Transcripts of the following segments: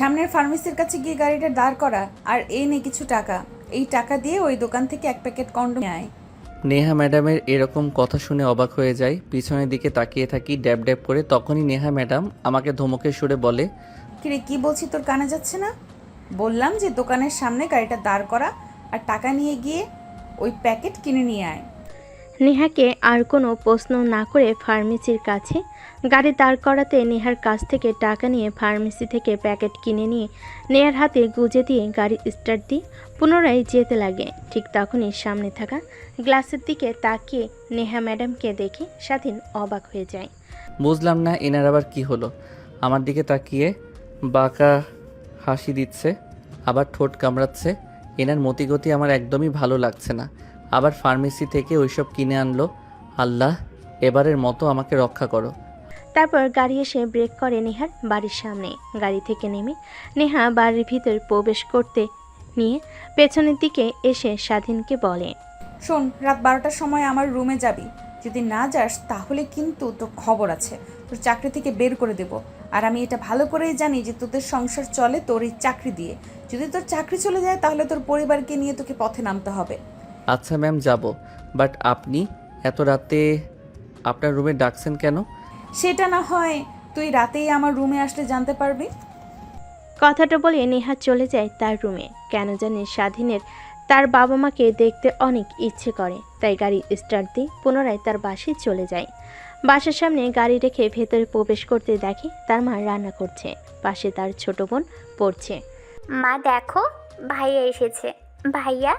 সামনের ফার্মেসির কাছে গিয়ে গাড়িটা দাঁড় করা, আর এই নে কিছু টাকা। এই টাকা দিয়ে ওই দোকান থেকে 1 প্যাকেট কন্ডোম নিয়ে আয়। নেহা ম্যাডামের এরকম কথা শুনে অবাক হয়ে যায়। পিছনের দিকে তাকিয়ে থাকি ড্যাব ড্যাব করে। তখনই নেহা ম্যাডাম আমাকে ধমকের সুরে বলে, কিরে, কি বলছি তোর কানে যাচ্ছে না? বললাম যে দোকানের সামনে গাড়িটা দাঁড় করা আর টাকা নিয়ে গিয়ে ওই প্যাকেট কিনে নিয়ে আয়। নেহাকে আর কোনো প্রশ্ন না করে ফার্মেসির কাছে গাড়ি দাঁড় করাতে নেহার কাছ থেকে টাকা নিয়ে ফার্মেসি থেকে প্যাকেট কিনে নিয়ে নেহার হাতে গুজে দিয়ে গাড়ি স্টার্ট দিয়ে পুনরায় যেতে লাগে। ঠিক তখনই সামনে থাকা গ্লাসের দিকে তাকিয়ে নেহা ম্যাডামকে দেখে স্বাধীন অবাক হয়ে যায়। বুঝলাম না এনার আবার কি হলো। আমার দিকে তাকিয়ে বাঁকা হাসি দিচ্ছে, আবার ঠোঁট কামড়াচ্ছে। এনার মতিগতি আমার একদমই ভালো লাগছে না। আবার ফার্মেসি থেকে ওইসব কিনে আনলো। আল্লাহ, এবারের মতো আমাকে রক্ষা করো। তারপর গাড়ি এসে ব্রেক করে নেহার বাড়ির সামনে। গাড়ি থেকে নেমে নেহা বাড়ির ভিতর প্রবেশ করতে নিয়ে পেছনের দিকে এসে স্বাধীনকে বলে, শোন, রাত 12টার সময় আমার রুমে যাবি। যদি না যাস তাহলে কিন্তু তোর খবর আছে, তোর চাকরি থেকে বের করে দেব। আর আমি এটা ভালো করেই জানি যে তোদের সংসার চলে তোর এই চাকরি দিয়ে। যদি তোর চাকরি চলে যায় তাহলে তোর পরিবারকে নিয়ে তোকে পথে নামতে হবে। আচ্ছা ম্যাম, যাব। বাট আপনি এত রাতে আপনার রুমে ডাকছেন কেন? সেটা না হয় তুই রাতেই আমার রুমে আসলে জানতে পারবি। কথাটা বলে নেহা চলে যায় তার রুমে। কেন জানে স্বাধীনের তার বাবা মাকে দেখতে অনেক ইচ্ছে করে, তাই গাড়ি স্টার্ট দিয়ে পুনরায় তার বাসায় চলে যায়। বাসার সামনে গাড়ি রেখে ভেতরে প্রবেশ করতে দেখে তার মা রান্না করছে, পাশে তার ছোট বোন পড়ছে। মা দেখো, ভাইয়া এসেছে। ভাইয়া,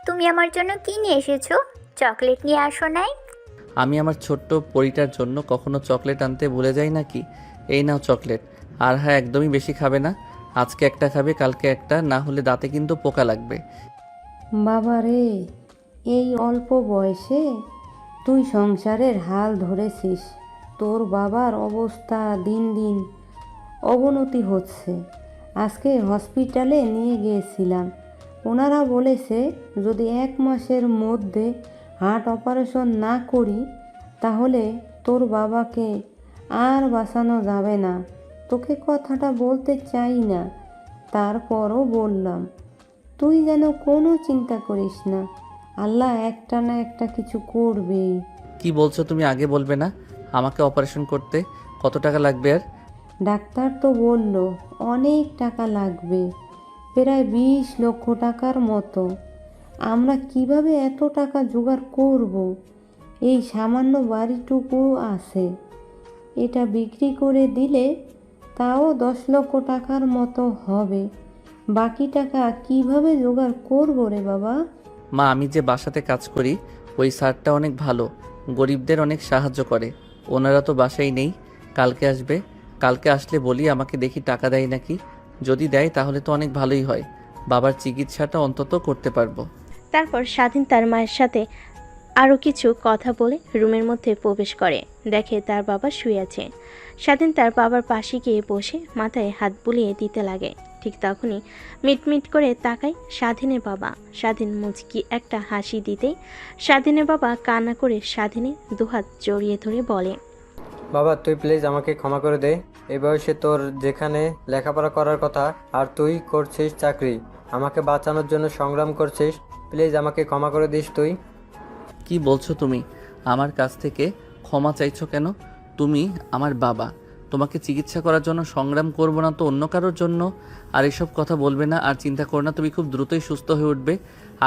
তুমি আমার জন্য কি নিয়ে এসেছো? চকলেট নিয়ে আসো নাই? আমি আমার ছোট্ট পরিটার জন্য কখনো চকলেট আনতে ভুলে যাই নাকি? এই নাও চকলেট। আর হ্যাঁ, একদমই বেশি খাবে না। আজকে একটা খাবে, কালকে একটা, না হলে দাঁতে কিন্তু পোকা লাগবে। বাবা রে, এই অল্প বয়সে তুই সংসারের হাল ধরেছিস। তোর বাবার অবস্থা দিন দিন অবনতি হচ্ছে। আজকে হসপিটালে নিয়ে গিয়েছিলাম। ওনারা বলেছে যদি 1 মাসের মধ্যে হার্ট অপারেশন না করি তাহলে তোর বাবাকে আর বাঁচানো যাবে না। তোকে কথাটা বলতে চাই না, তারপরও বললাম। তুই যেন কোনো চিন্তা করিস না, আল্লাহ একটা না একটা কিছু করবেই। কি বলছো তুমি? আগে বলবে না আমাকে অপারেশন করতে কত টাকা লাগবে? আর ডাক্তার তো বলল অনেক টাকা লাগবে, প্রায় 20 লক্ষ টাকার মতো। আমরা কিভাবে এত টাকা জোগাড় করব? এই সামান্য বাড়িটুকু আছে, এটা বিক্রি করে দিলে তাও 10 লক্ষ টাকার মতো হবে। বাকি টাকা কিভাবে জোগাড় করবো রে বাবা? মা, আমি যে বাসাতে কাজ করি ওই স্যারটা অনেক ভালো, গরিবদের অনেক সাহায্য করে। ওনারা তো বাসায় নেই, কালকে আসবে। কালকে আসলে বলি আমাকে দেখি টাকা দেয় নাকি। যদি দেয় তাহলে তো অনেক ভালোই হয়, বাবার চিকিৎসাটা অন্তত করতে পারবো। তারপর স্বাধীন তার মায়ের সাথে আরও কিছু কথা বলে রুমের মধ্যে প্রবেশ করে। দেখে তার বাবা শুয়ে আছে। স্বাধীন তার বাবার পাশে গিয়ে বসে মাথায় হাত বুলিয়ে দিতে লাগে। ঠিক তখনই মিটমিট করে তাকায় স্বাধীনের বাবা। স্বাধীন মুচকি একটা হাসি দিতেই স্বাধীনের বাবা কান্না করে স্বাধীনের দুহাত জড়িয়ে ধরে বলে, বাবা তুই প্লিজ আমাকে ক্ষমা করে দে। এই বয়সে তোর যেখানে লেখাপড়া করার কথা আর তুই করছিস চাকরি, আমাকে বাঁচানোর জন্য সংগ্রাম করছিস, প্লিজ আমাকে ক্ষমা করে দিস তুই। কি বলছো তুমি? আমার কাছ থেকে ক্ষমা চাইছো কেন? তুমি আমার বাবা, তোমাকে চিকিৎসা করার জন্য সংগ্রাম করব না তো অন্য কারোর জন্য? আর এসব কথা বলবে না। আর চিন্তা করো না, তুমি খুব দ্রুতই সুস্থ হয়ে উঠবে,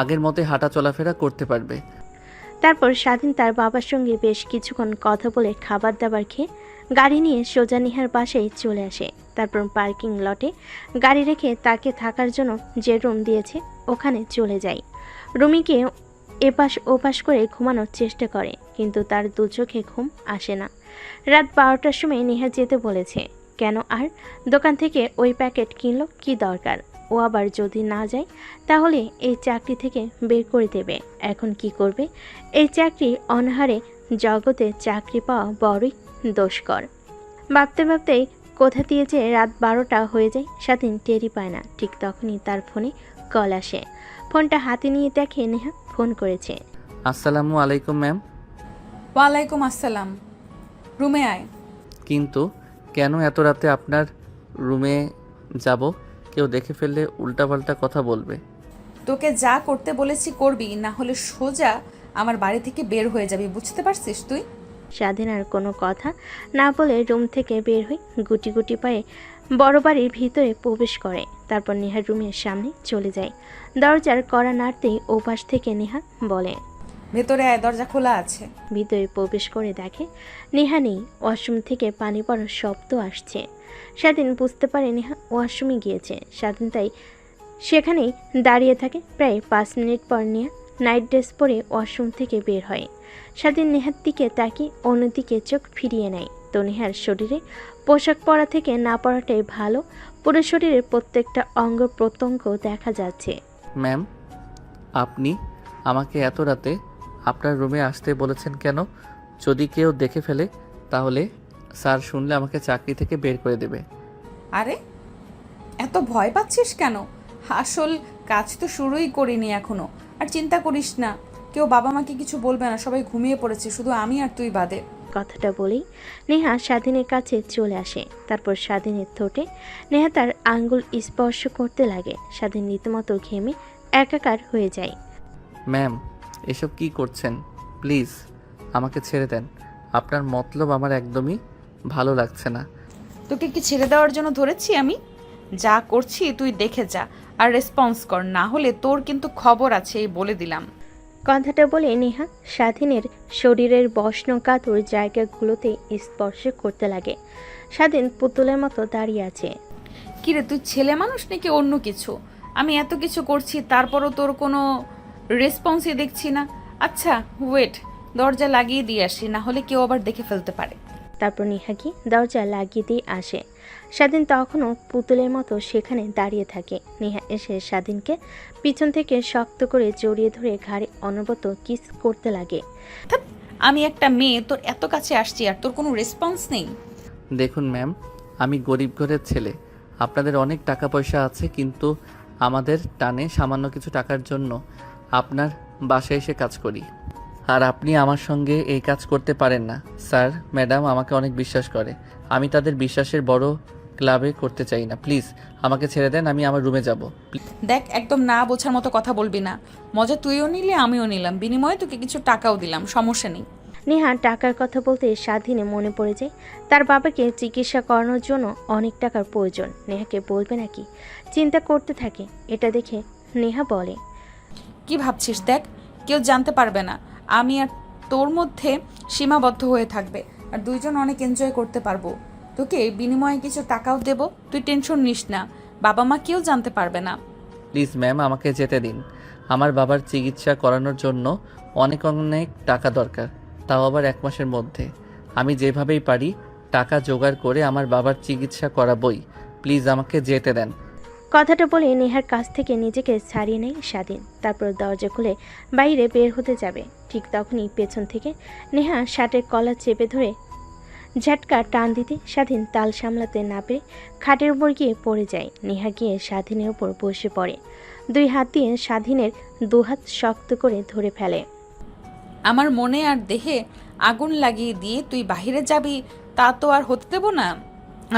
আগের মতোই হাঁটা চলাফেরা করতে পারবে। তারপর স্বাধীন তার বাবার সঙ্গে বেশ কিছুক্ষণ কথা বলে খাবার দাবার খেয়ে গাড়ি নিয়ে সোজা নিহার বাসায় চলে আসে। তারপর পার্কিং লটে গাড়ি রেখে তাকে থাকার জন্য যে রুম দিয়েছে ওখানে চলে যায়। রুমে গিয়ে এপাশ ওপাশ করে ঘুমানোর চেষ্টা করে, কিন্তু তার দু চোখে ঘুম আসে না। রাত 12টার সময় নেহা যেতে বলেছে কেন, আর দোকান থেকে ওই প্যাকেট কিনলো কি দরকার? ও আবার যদি না যায় তাহলে এই চাকরি থেকে বের করে দেবে। এখন কি করবে? এই চাকরি অনাহারে জগতে চাকরি পাওয়া বড়ই দোষকর। ভাবতে ভাবতেই কোথা দিয়ে যে রাত 12টা হয়ে যায় স্বাধীন টেরই পায় না। ঠিক তখনই তার ফোনে কল আসে। ফোনটা হাতে নিয়ে দেখে নেহা ফোন করেছে। আসসালামু আলাইকুম ম্যাম। ওয়ালাইকুম আসসালাম। রুমে আয়। কিন্তু কেন এত রাতে আপনার রুমে যাব, কেউ দেখে ফেললে উল্টাপাল্টা কথা বলবে। তোকে যা করতে বলেছি করবি, না হলে সোজা আমার বাড়ি থেকে বের হয়ে যাবি, বুঝতে পারছিস তুই? স্বাধীন আর কোনো কথা না বলে রুম থেকে বের হয়ে গুটি গুটি পায়ে বড় বাড়ির ভিতরে প্রবেশ করে। তারপর নেহার রুমের সামনে চলে যায়। দরজার কড়া নাড়তেই ওপাশ থেকে নেহা বলে, ভেতরে আয়, দরজা খোলা আছে। ভিতরে প্রবেশ করে দেখে নেহা নেই। ওয়াশরুম থেকে পানি পড়ার শব্দ আসছে। স্বাধীন বুঝতে পারে নেহা ওয়াশরুমে গিয়েছে। স্বাধীন তাই সেখানেই দাঁড়িয়ে থাকে। প্রায় 5 মিনিট পর নেহা নাইট ড্রেস পরে ওয়াশরুম থেকে বের হয়। স্বাধীন নেহার দিকে তাকিয়ে অন্যদিকে চোখ ফিরিয়ে নেয়। তো নেহার শরীরে পোশাক পরা থেকে না পরাটাই ভালো। পুরো শরীরের প্রত্যেকটা অঙ্গ প্রত্যঙ্গ দেখা যাচ্ছে। ম্যাম, আপনি আমাকে এত রাতে আপনার রুমে আসতে বলেছেন কেন? যদি কেউ দেখে ফেলে তাহলে স্যার শুনলে আমাকে চাকরি থেকে বের করে দেবে। আরে এত ভয় পাচ্ছিস কেন? আসল কাজ তো শুরুই করিনি এখনো। আর চিন্তা করিস না, কেউ বাবা মাকে কিছু বলবে না, সবাই ঘুমিয়ে পড়েছে, শুধু আমি আর তুই বাদে। কথাটা বলেই নেহা স্বাধীনের কাছে চলে আসে। তারপর স্বাধীনের ঠোঁটে নেহা তার আঙ্গুল স্পর্শ করতে লাগে। স্বাধীন রীতিমতো ঘেমে একাকার হয়ে যায়। ম্যাম, এসব কি করছেন? প্লিজ আমাকে ছেড়ে দেন। আপনার মতলব আমার একদমই ভালো লাগছে না। তোকে কি ছেড়ে দেওয়ার জন্য ধরেছি আমি? যা করছি তুই দেখে যা আর রেসপন্স কর, না হলে তোর কিন্তু খবর আছে, এই বলে দিলাম। কথাটা বলে নেহা স্বাধীনের শরীরের বস্নকাতর জায়গাগুলোতে স্পর্শ করতে লাগে। স্বাধীন পুতুলের মতো দাঁড়িয়ে আছে। কিরে, তুই ছেলে মানুষ নাকি অন্য কিছু? আমি এত কিছু করছি তারপরও তোর কোনো রেসপন্সই দেখছি না। আচ্ছা ওয়েট, দরজা লাগিয়ে দিয়ে আসি, না হলে কেউ আবার দেখে ফেলতে পারে। তারপর নেহা কি দরজা লাগিয়ে দিয়ে আসে। স্বাধীন তখনও পুতুলের মতো সেখানে দাঁড়িয়ে থাকে। নেহা এসে স্বাধীনকে পিছন থেকে শক্ত করে জড়িয়ে ধরে ঘাড়ে অনবরত কিস করতে লাগে। ধ্যাৎ, আমি একটা মেয়ে, তোর এত কাছে আসছি আর তোর কোনো রেসপন্স নেই। দেখুন ম্যাম, আমি গরিব ঘরের ছেলে। আপনাদের অনেক টাকা পয়সা আছে, কিন্তু আমাদের টানে সামান্য কিছু টাকার জন্য আপনার বাসায় এসে কাজ করি। আর আপনি আমার সঙ্গে এই কাজ করতে পারেন না। স্যার ম্যাডাম আমাকে অনেক বিশ্বাস করে, আমি তাদের বিশ্বাসের বড় ক্লাবে করতে চাই না। প্লিজ আমাকে ছেড়ে দেন, আমি আমার রুমে যাব। দেখ, একদম না বোঝার মতো কথা বলবি না। মজা তুইও নিলি, আমিও নিলাম, বিনিময়ে তোকে কিছু টাকাও দিলাম, সমস্যা নেই। নেহা টাকার কথা বলতে স্বাধীনে মনে পড়ে যায় তার বাবাকে চিকিৎসা করানোর জন্য অনেক টাকার প্রয়োজন। নেহাকে বলবে নাকি চিন্তা করতে থাকে। এটা দেখে নেহা বলে, কি ভাবছিস? দেখ, কেউ জানতে পারবে না। আমি আর তোর মধ্যে সীমাবদ্ধ হয়ে থাকবে, আর দুইজন অনেক এনজয় করতে পারবো। তোকে বিনিময়ে কিছু টাকাও দেব, তুই টেনশন নিস না। বাবা মা কেউ জানতে পারবে না। প্লিজ ম্যাম, আমাকে যেতে দিন। আমার বাবার চিকিৎসা করানোর জন্য অনেক অনেক টাকা দরকার, তাও আবার 1 মাসের মধ্যে। আমি যেভাবেই পারি টাকা জোগাড় করে আমার বাবার চিকিৎসা করাবই। প্লিজ আমাকে যেতে দেন। কথাটা বলে নেহার কাছ থেকে নিজেকে ছাড়িয়ে নেয় স্বাধীন। তারপর দরজা খুলে বাইরে বের হতে যাবে। ঠিক তখনই পেছন থেকে নেহা শার্টের কলার চেপে ধরে ঝাটকা টান দিতে স্বাধীন তাল সামলাতে না পেরে খাটের উপর গিয়ে পড়ে যায়। নেহা গিয়ে স্বাধীনের উপর বসে পড়ে। 2 হাত দিয়ে স্বাধীনের 2 হাত শক্ত করে ধরে ফেলে। আমার মনে আর দেহে আগুন লাগিয়ে দিয়ে তুই বাহিরে যাবি, তা তো আর হতে দেব না।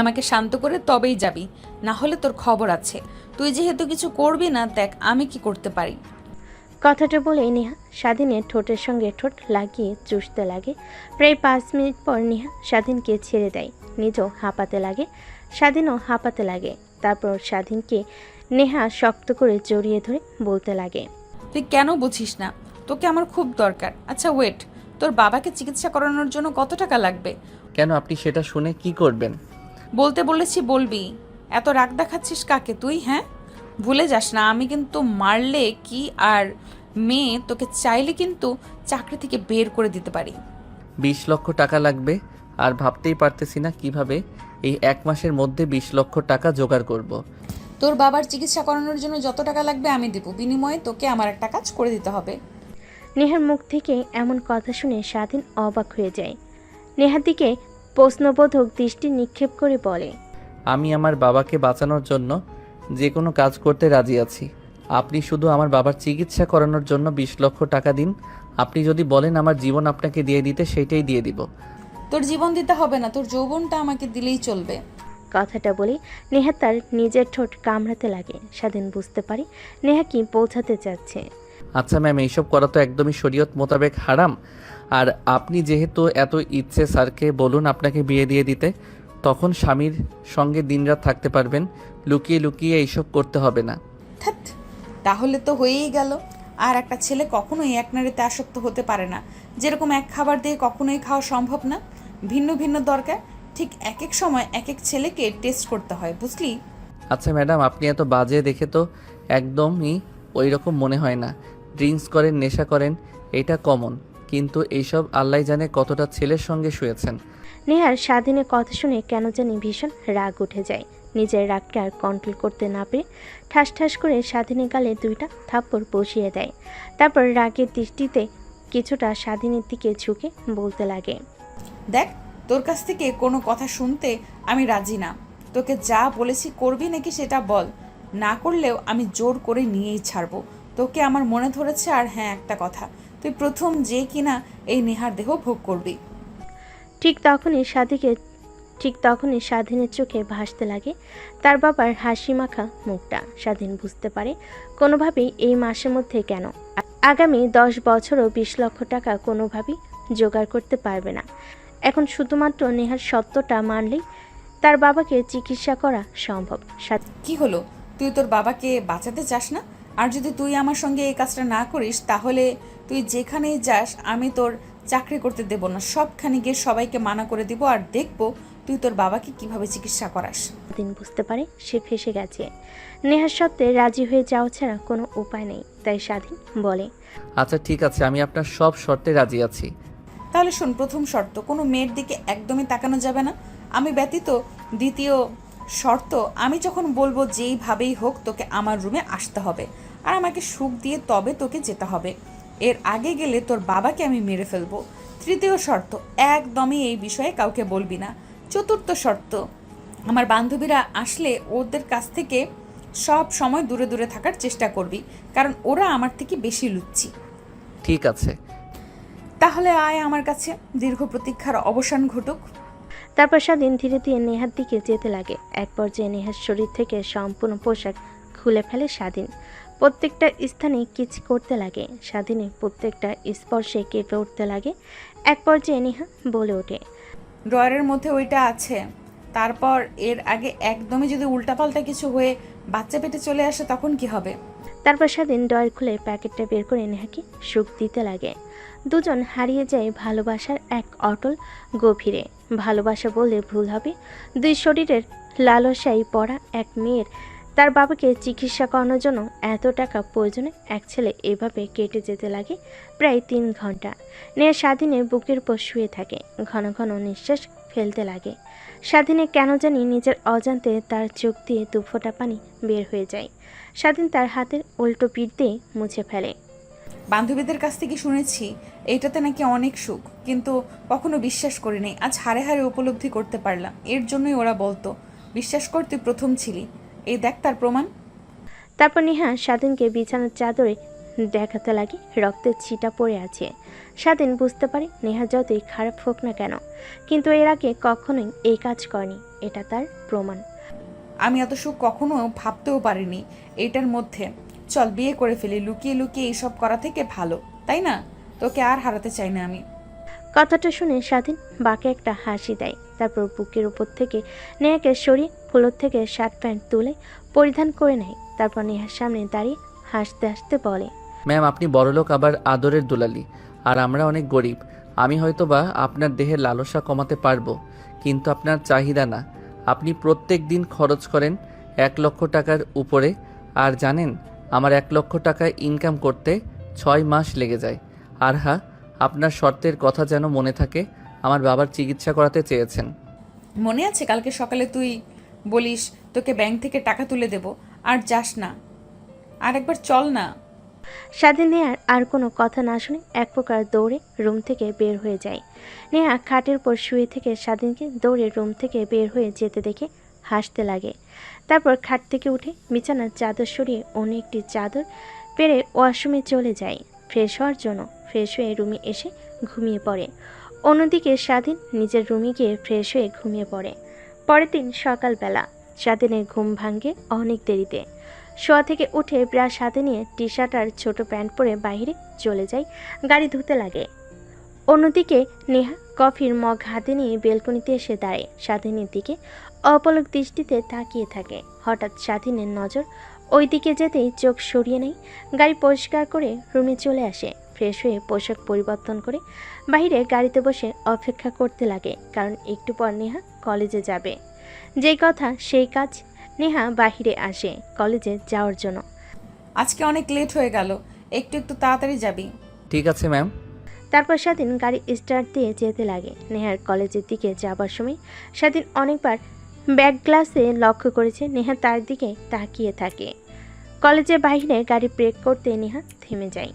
আমাকে শান্ত করে তবেই যাবি, না হলে তোর খবর আছে। তুই যেহেতু কিছু করবি না, দেখ আমি কি করতে পারি। কথাটা বলে নেহা স্বাধীনের ঠোঁটের সঙ্গে ঠোঁট লাগিয়ে চুষতে লাগে। প্রায় 5 মিনিট পর নেহা স্বাধীনকে ছেড়ে দেয়। নিজেও হাঁপাতে লাগে, স্বাধীনও হাঁপাতে লাগে। তারপর স্বাধীনকে নেহা শক্ত করে জড়িয়ে ধরে বলতে লাগে, তুই কেন বুঝিস না? তোকে আমার খুব দরকার। আচ্ছা ওয়েট, তোর বাবাকে চিকিৎসা করানোর জন্য কত টাকা লাগবে? কেন, আপনি সেটা শুনে কি করবেন? বলতে বলেছি বলবি। এত রাগ দেখাচ্ছিস কাকে তুই? হ্যাঁ, ভুলে যাস না, আমি কিন্তু মারলে কি আর মেয়ে তোকে চাইলে কিন্তু চাকরি থেকে বের করে দিতে পারি। 20 লক্ষ টাকা লাগবে, আর ভাবতেই পারতেছি না কিভাবে এই 1 মাসের মধ্যে 20 লক্ষ টাকা জোগাড় করব। তোর বাবার চিকিৎসা করানোর জন্য যত টাকা লাগবে আমি দেবো, বিনিময়ে তোকে আমার একটা কাজ করে দিতে হবে। নেহার মুখ থেকে এমন কথা শুনে স্বাধীন অবাক হয়ে যায়। নেহার দিকে প্রশ্নবোধক দৃষ্টি নিক্ষেপ করে বলে, আমি আমার বাবাকে বাঁচানোর জন্য যে কোনো কাজ করতে রাজি আছি। আপনি শুধু আমার বাবার চিকিৎসা করানোর জন্য 20 লক্ষ টাকা দিন। আপনি যদি বলেন আমার জীবন আপনাকে দিয়ে দিতে, সেইটাই দিয়ে দিব। তোর জীবন দিতে হবে না, তোর যৌবনটা আমাকে দিলেই চলবে। কথাটা বলে নেহা তার নিজের ঠোঁট কামড়াতে লাগে। স্বাধীন বুঝতে পারে নেহা কি পৌঁছাতে চাচ্ছে। আচ্ছা ম্যাম, এইসব করা তো একদমই শরীয়ত মোতাবেক হারাম। আর আপনি যেহেতু এত ইচ্ছে, স্যারকে বলুন আপনাকে বিয়ে দিয়ে দিতে, তখন স্বামীর সঙ্গে দিনরাত থাকতে পারবেন। লুকিয়ে লুকিয়ে এইসব করতে হবে না। ধ্যাৎ, তাহলে তো হয়েই গেল। আর একটা ছেলে কখনোই এক নারীতে আসক্ত হতে পারে না। যেরকম এক খাবার দিয়ে কখনোই খাওয়া সম্ভব না, ভিন্ন ভিন্ন দরকার। ঠিক এক এক সময় এক এক ছেলেকে টেস্ট করতে হয়, বুঝলি? আচ্ছা ম্যাডাম, আপনি এত বাজে দেখে তো একদমই ওই রকম মনে হয় না। ড্রিঙ্কস করেন, নেশা করেন, এটা কমন, কিন্তু এইসব আল্লাহ জানে কতটা ছেলের সঙ্গে শুয়েছেন। নেহার স্বাধীনের কথা শুনে কেন জানি ভীষণ রাগ উঠে যায়। নিজের রাগকে আর কন্ট্রোল করতে না পেরে ঠাস ঠাস করে স্বাধীনের গালে 2টা থাপ্পড় বসিয়ে দেয়। তারপর রাগের দৃষ্টিতে কিছুটা স্বাধীনের দিকে ঝুঁকে বলতে লাগে, দেখ, তোর কাছ থেকে কোনো কথা শুনতে আমি রাজি না। তোকে যা বলেছি করবি নাকি সেটা বল। না করলেও আমি জোর করে নিয়েই ছাড়বো। তোকে আমার মনে ধরেছে। আর হ্যাঁ, একটা কথা, তুই প্রথম যে কিনা এই নেহার দেহ ভোগ করবি। ঠিক তখনই স্বাধীনের চোখে ভাসতে লাগে তার বাবার হাসি মাখা মুখটা। স্বাধীন বুঝতে পারে কোনোভাবেই এই মাসের মধ্যে কেন আগামী 10 বছরও 20 লক্ষ টাকা কোনোভাবেই জোগাড় করতে পারবে না। এখন শুধুমাত্র নেহার সত্যটা মানলেই তার বাবাকে চিকিৎসা করা সম্ভব। কি হলো, তুই তোর বাবাকে বাঁচাতে চাস না? আর যদি তুই আমার সঙ্গে এই কাজটা না করিস, তাহলে তুই যেখানেই যাস আমি তোর চাকরি করতে দেব না। সবখানে গিয়ে সবাইকে মানা করে দিব, আর দেখবো তুই তোর বাবাকে কিভাবে চিকিৎসা করাস। স্বাধীন বুঝতে পারে সে ফেসে গেছে। নেহার সত্ত্বে রাজি হয়ে যাওয়া ছাড়া কোনো উপায় নেই। তাই স্বাধীন বলে, আচ্ছা ঠিক আছে, আমি আপনার সব শর্তে রাজি আছি। তাহলে শোন, প্রথম শর্ত, কোনো মেয়ের দিকে একদমই তাকানো যাবে না আমি ব্যতীত। দ্বিতীয় শর্ত, আমি যখন বলবো যেইভাবেই হোক তোকে আমার রুমে আসতে হবে, আর আমাকে সুখ দিয়ে তবে তোকে যেতে হবে। এর আগে গেলে তোর বাবাকে আমি মেরে ফেলবো। তৃতীয় শর্ত, একদমই এই বিষয়ে কাউকে বলবি না। চতুর্থ শর্ত, আমার বান্ধবীরা আসলে ওদের কাছ থেকে সব সময় দূরে দূরে থাকার চেষ্টা করবি, কারণ ওরা আমার থেকে বেশি লুচ্ছি। ঠিক আছে। তাহলে আয় আমার কাছে, দীর্ঘ প্রতীক্ষার অবসান ঘটুক। তারপর স্বাধীন ধীরে ধীরে নেহার দিকে যেতে লাগে। এক পর্যায়ে নেহার শরীর থেকে সম্পূর্ণ পোশাক খুলে ফেলে স্বাধীন। প্রত্যেকটা স্থানে কিচ করতে লাগে। স্বাধীনের প্রত্যেকটা স্পর্শে কেঁপে উঠতে লাগে। এক পর্যায়ে নেহা বলে ওঠে, ড্রয়ারের মধ্যে ওইটা আছে। তারপর এর আগে একদমই যদি উল্টাপাল্টা কিছু হয়ে বাচ্চা পেটে চলে আসে তখন কি হবে? তারপর স্বাধীন ড্রয়ার খুলে প্যাকেটটা বের করে নেহাকে সুখ দিতে লাগে। দুজন হারিয়ে যায় ভালোবাসার এক অটল গভীরে। ভালোবাসা বললে ভুল হবে। দুই শরীরের লালসায় পড়া এক মেয়ের তার বাবাকে চিকিৎসা করানোর জন্য এত টাকা প্রয়োজনে এক ছেলে এভাবে কেটে যেতে লাগে প্রায় 3 ঘন্টা। নেহা স্বাধীনের বুকের উপর শুয়ে থাকে, ঘন ঘন নিঃশ্বাস ফেলতে লাগে। স্বাধীনে কেন জানি নিজের অজান্তে তার চোখ দিয়ে 2 ফোঁটা পানি বের হয়ে যায়। স্বাধীন তার হাতের উল্টো পিঠ দিয়ে মুছে ফেলে। বান্ধবীদের কাছ থেকে শুনেছি এইটাতে নাকি অনেক সুখ, কিন্তু কখনো বিশ্বাস করিনি। আজ হারে হারে উপলব্ধি করতে পারলাম। এর জন্যই ওরা বলতো বিশ্বাস কর, তুই প্রথম ছিলি। এই দেখ তার প্রমাণ। তারপর নেহা স্বাধীনকে বিছানার চাদরে দেখাতে লাগে রক্তের ছিটা পড়ে আছে। স্বাধীন বুঝতে পারে নেহা যতই খারাপ হোক না কেন, কিন্তু এর আগে কখনোই এই কাজ করেনি। এটা তার প্রমাণ। আমি এত সুখ কখনো ভাবতেও পারিনি এইটার মধ্যে। চল বিয়ে করে ফেলি, লুকিয়ে লুকিয়ে এইসব করা থেকে ভালো, তাই না? তোকে আর হারাতে চাই না আমি। কথাটা শুনে স্বাধীন বাঁকে একটা হাসি দেয়। তারপর বুকের উপর থেকে নেহাকে সরিয়ে ফ্লোর থেকে শার্ট প্যান্ট তুলে পরিধান করে নেয়। তারপর নেহার সামনে দাঁড়িয়ে হাসতে হাসতে বলে, ম্যাম, আপনি বড়লোক আবার আদরের দুলালি, আর আমরা অনেক গরিব। আমি হয়তোবা আপনার দেহের লালসা কমাতে পারবো, কিন্তু আপনার চাহিদা না। আপনি প্রত্যেক দিন খরচ করেন 1 লক্ষ টাকার উপরে, আর জানেন আমার 1 লক্ষ টাকা ইনকাম করতে 6 মাস লেগে যায়। আর হ্যাঁ, আপনার শর্তের কথা যেন মনে থাকে, আমার বাবার চিকিৎসা করাতে চেয়েছেন। মনে আছে কালকে সকালে তুই বলিস তোকে ব্যাংক থেকে টাকা তুলে দেব, আর যাস না? আর একবার চল না। স্বাধীন নেহার আর কোনো কথা না শুনে এক প্রকার দৌড়ে রুম থেকে বের হয়ে যায়। নেহা খাটের উপর শুয়ে থেকে স্বাধীনকে দৌড়ে রুম থেকে বের হয়ে যেতে দেখে হাসতে লাগে। তারপর খাট থেকে উঠে বিছানার চাদর সরিয়ে অন্য একটি চাদর পেরে ওয়াশরুমে চলে যায় ফ্রেশ হওয়ার জন্য। ফ্রেশ হয়ে রুমে এসে ঘুমিয়ে পড়ে। অন্যদিকে স্বাধীন নিজের রুমে গিয়ে ফ্রেশ হয়ে ঘুমিয়ে পড়ে। পরের দিন সকালবেলা স্বাধীনের ঘুম ভাঙে অনেক দেরিতে। শোয়া থেকে উঠে ব্রাশ হাতে নিয়ে টি শার্ট আর ছোট প্যান্ট পরে বাইরে চলে যায়, গাড়ি ধুতে লাগে। অন্যদিকে নেহা কফির মগ হাতে নিয়ে বেলকনিতে এসে দাঁড়ায়, স্বাধীনের দিকে অপলক দৃষ্টিতে তাকিয়ে থাকে। হঠাৎ স্বাধীনের নজর ওই দিকে যেতেই চোখ সরিয়ে নেয়। গাড়ি পরিষ্কার করে রুমে চলে আসে, ফ্রেশ হয়ে পোশাক পরিবর্তন করে বাইরে গাড়িতে বসে অপেক্ষা করতে লাগে, কারণ একটু পর নেহা কলেজে যাবে। যেই কথা সেই কাজ, নেহা বাহিরে আসে কলেজে যাওয়ার জন্য। আজকে অনেক লেট হয়ে গেল, একটু একটু তাড়াতাড়ি যাবি। ঠিক আছে ম্যাম। তারপর স্বাধীন গাড়ি স্টার্ট দিয়ে যেতে লাগে। নেহার কলেজের দিকে যাবার সময় স্বাধীন অনেকবার ব্যাক গ্লাসে লক্ষ্য করেছে নেহা তার দিকে তাকিয়ে থাকে। কলেজের বাইরে গাড়ি ব্রেক করতে নেহা থেমে যায়।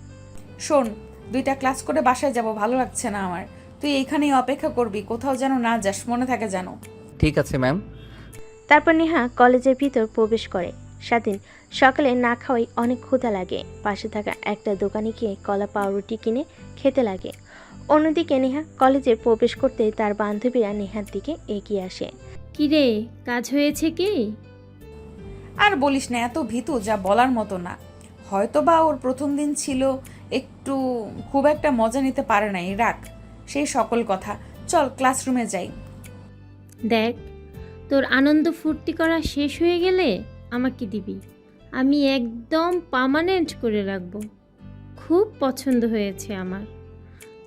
শোন, 2টা ক্লাস করে বাসায় যাব, ভালো লাগছে না আমার। তুই এইখানেই অপেক্ষা করবি, কোথাও যেন না যাস, মনে থাকে যেন। ঠিক আছে ম্যাম। তারপর নেহা কলেজের ভিতর প্রবেশ করে। স্বাধীন সকালে না খাওয়াই অনেক ক্ষুধা লাগে, পাশে থাকা একটা দোকানে গিয়ে কলা পাউরুটি কিনে খেতে লাগে। অন্যদিকে নেহা কলেজে প্রবেশ করতে তার বান্ধবীরা নেহার দিকে এগিয়ে আসে। কিরে, কাজ হয়েছে কি? আর বলিস না, এত ভীতু যা বলার মতো না। হয়তো বা ওর প্রথম দিন ছিল, একটু খুব একটা মজা নিতে পারে নাই, রাখ সেই সকল কথা। চল ক্লাসরুমে যাই। দেখ, তোর আনন্দ ফুর্তি করা শেষ হয়ে গেলে আমাকে দিবি, আমি একদম পার্মানেন্ট করে রাখবো। খুব পছন্দ হয়েছে আমার।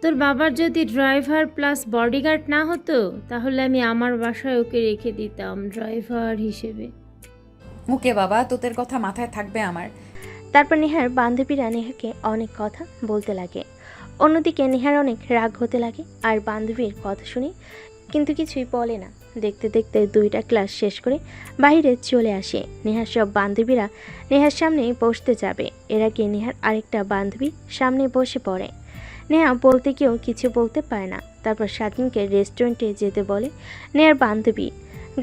তোর বাবার যদি ড্রাইভার প্লাস বডিগার্ড না হতো, তাহলে আমি আমার বাসায় ওকে রেখে দিতাম ড্রাইভার হিসেবে। ওকে বাবা, তোদের কথা মাথায় থাকবে আমার। তারপর নেহার বান্ধবীরা নেহাকে অনেক কথা বলতে লাগে। অন্যদিকে নেহার অনেক রাগ হতে লাগে আর বান্ধবীর কথা শুনে কিন্তু কিছুই বলে না। দেখতে দেখতে 2টা ক্লাস শেষ করে বাইরে চলে আসে। নেহার সব বান্ধবীরা নেহার সামনে বসতে যাবে, এর আগে নেহার আরেকটা বান্ধবী সামনে বসে পড়ে। নেহা বলতে গিয়েও কিছু বলতে পারে না। তারপর স্বাধীনকে রেস্টুরেন্টে যেতে বলে নেহার বান্ধবী।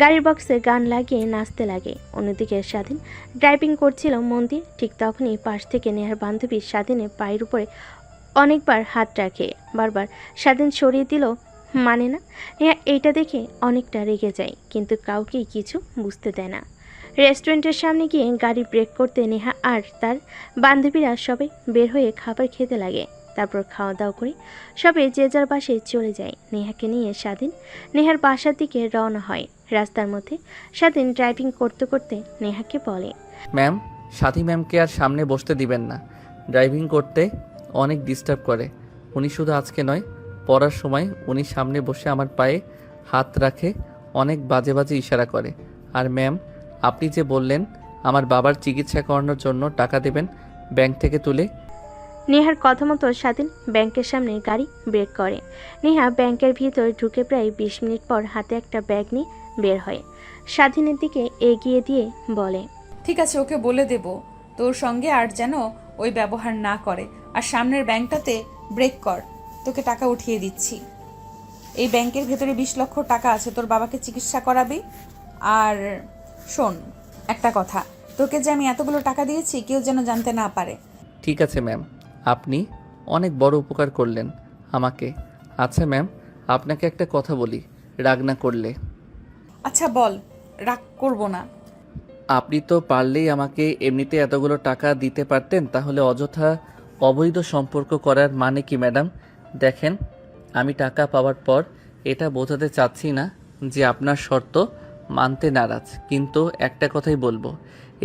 গাড়ির বক্সে গান লাগিয়ে নাচতে লাগে। অন্যদিকে স্বাধীন ড্রাইভিং করছিল মন দিয়ে। ঠিক তখনই পাশ থেকে নেহার বান্ধবী স্বাধীনের পায়ের উপরে অনেকবার হাত রাখে, বারবার স্বাধীন সরিয়ে দিল মানে না। নেহা এইটা দেখে অনেকটা রেগে যায়, কিন্তু কাউকেই কিছু বুঝতে দেয় না। রেস্টুরেন্টের সামনে গিয়ে গাড়ি ব্রেক করতে নেহা আর তার বান্ধবীরা সবাই বের হয়ে খাবার খেতে লাগে। তারপর খাওয়া দাওয়া করে সবাই যে যার বাসায় চলে যায়। নেহাকে নিয়ে স্বাধীন নেহার বাসার দিকে রওনা হয়। রাস্তার মধ্যে স্বাধীন ড্রাইভিং করতে করতে নেহাকে বলে, ম্যাম, সাথী ম্যামকে আর সামনে বসতে দিবেন না। ড্রাইভিং করতে অনেক ডিস্টার্ব করে। উনি শুধু আজকে নয়, পড়ার সময় উনি সামনে বসে আমার পায়ে হাত রাখে, অনেক বাজে বাজে ইশারা করে। আর ম্যাম, আপনি যে বললেন আমার বাবার চিকিৎসা করানোর জন্য টাকা দেবেন ব্যাংক থেকে তুলে। নেহার কথা মতো স্বাধীন ব্যাংকের সামনে গাড়ি ব্রেক করে। নেহা ব্যাংকের ভিতর ঢুকে প্রায় 20 মিনিট পর হাতে একটা ব্যাগ নিয়ে বের হয়। স্বাধীনের দিকে এগিয়ে দিয়ে বলে, ঠিক আছে, ওকে বলে দেব তোর সঙ্গে আর যেন ওই ব্যবহার না করে। আর সামনের ব্যাংকটাতে ব্রেক কর, তোকে টাকা উঠিয়ে দিচ্ছি। এই ব্যাংকের ভেতরে 20 লক্ষ টাকা আছে, তোর বাবাকে চিকিৎসা করাবি। আর শোন একটা কথা, তোকে যে আমি এতগুলো টাকা দিয়েছি কেউ যেন জানতে না পারে। ঠিক আছে ম্যাম, আপনি অনেক বড় উপকার করলেন আমাকে। আচ্ছা ম্যাম, আপনাকে একটা কথা বলি, রাগ না করলে। আচ্ছা বল, রাগ করব না। আপনি তো পারলেই আমাকে এমনিতে এতগুলো টাকা দিতে পারতেন, তাহলে অযথা অবৈধ সম্পর্ক করার মানে কি ম্যাডাম? দেখেন, আমি টাকা পাওয়ার পর এটা বোঝাতে চাচ্ছি না যে আপনার শর্ত মানতে নারাজ, কিন্তু একটা কথাই বলবো,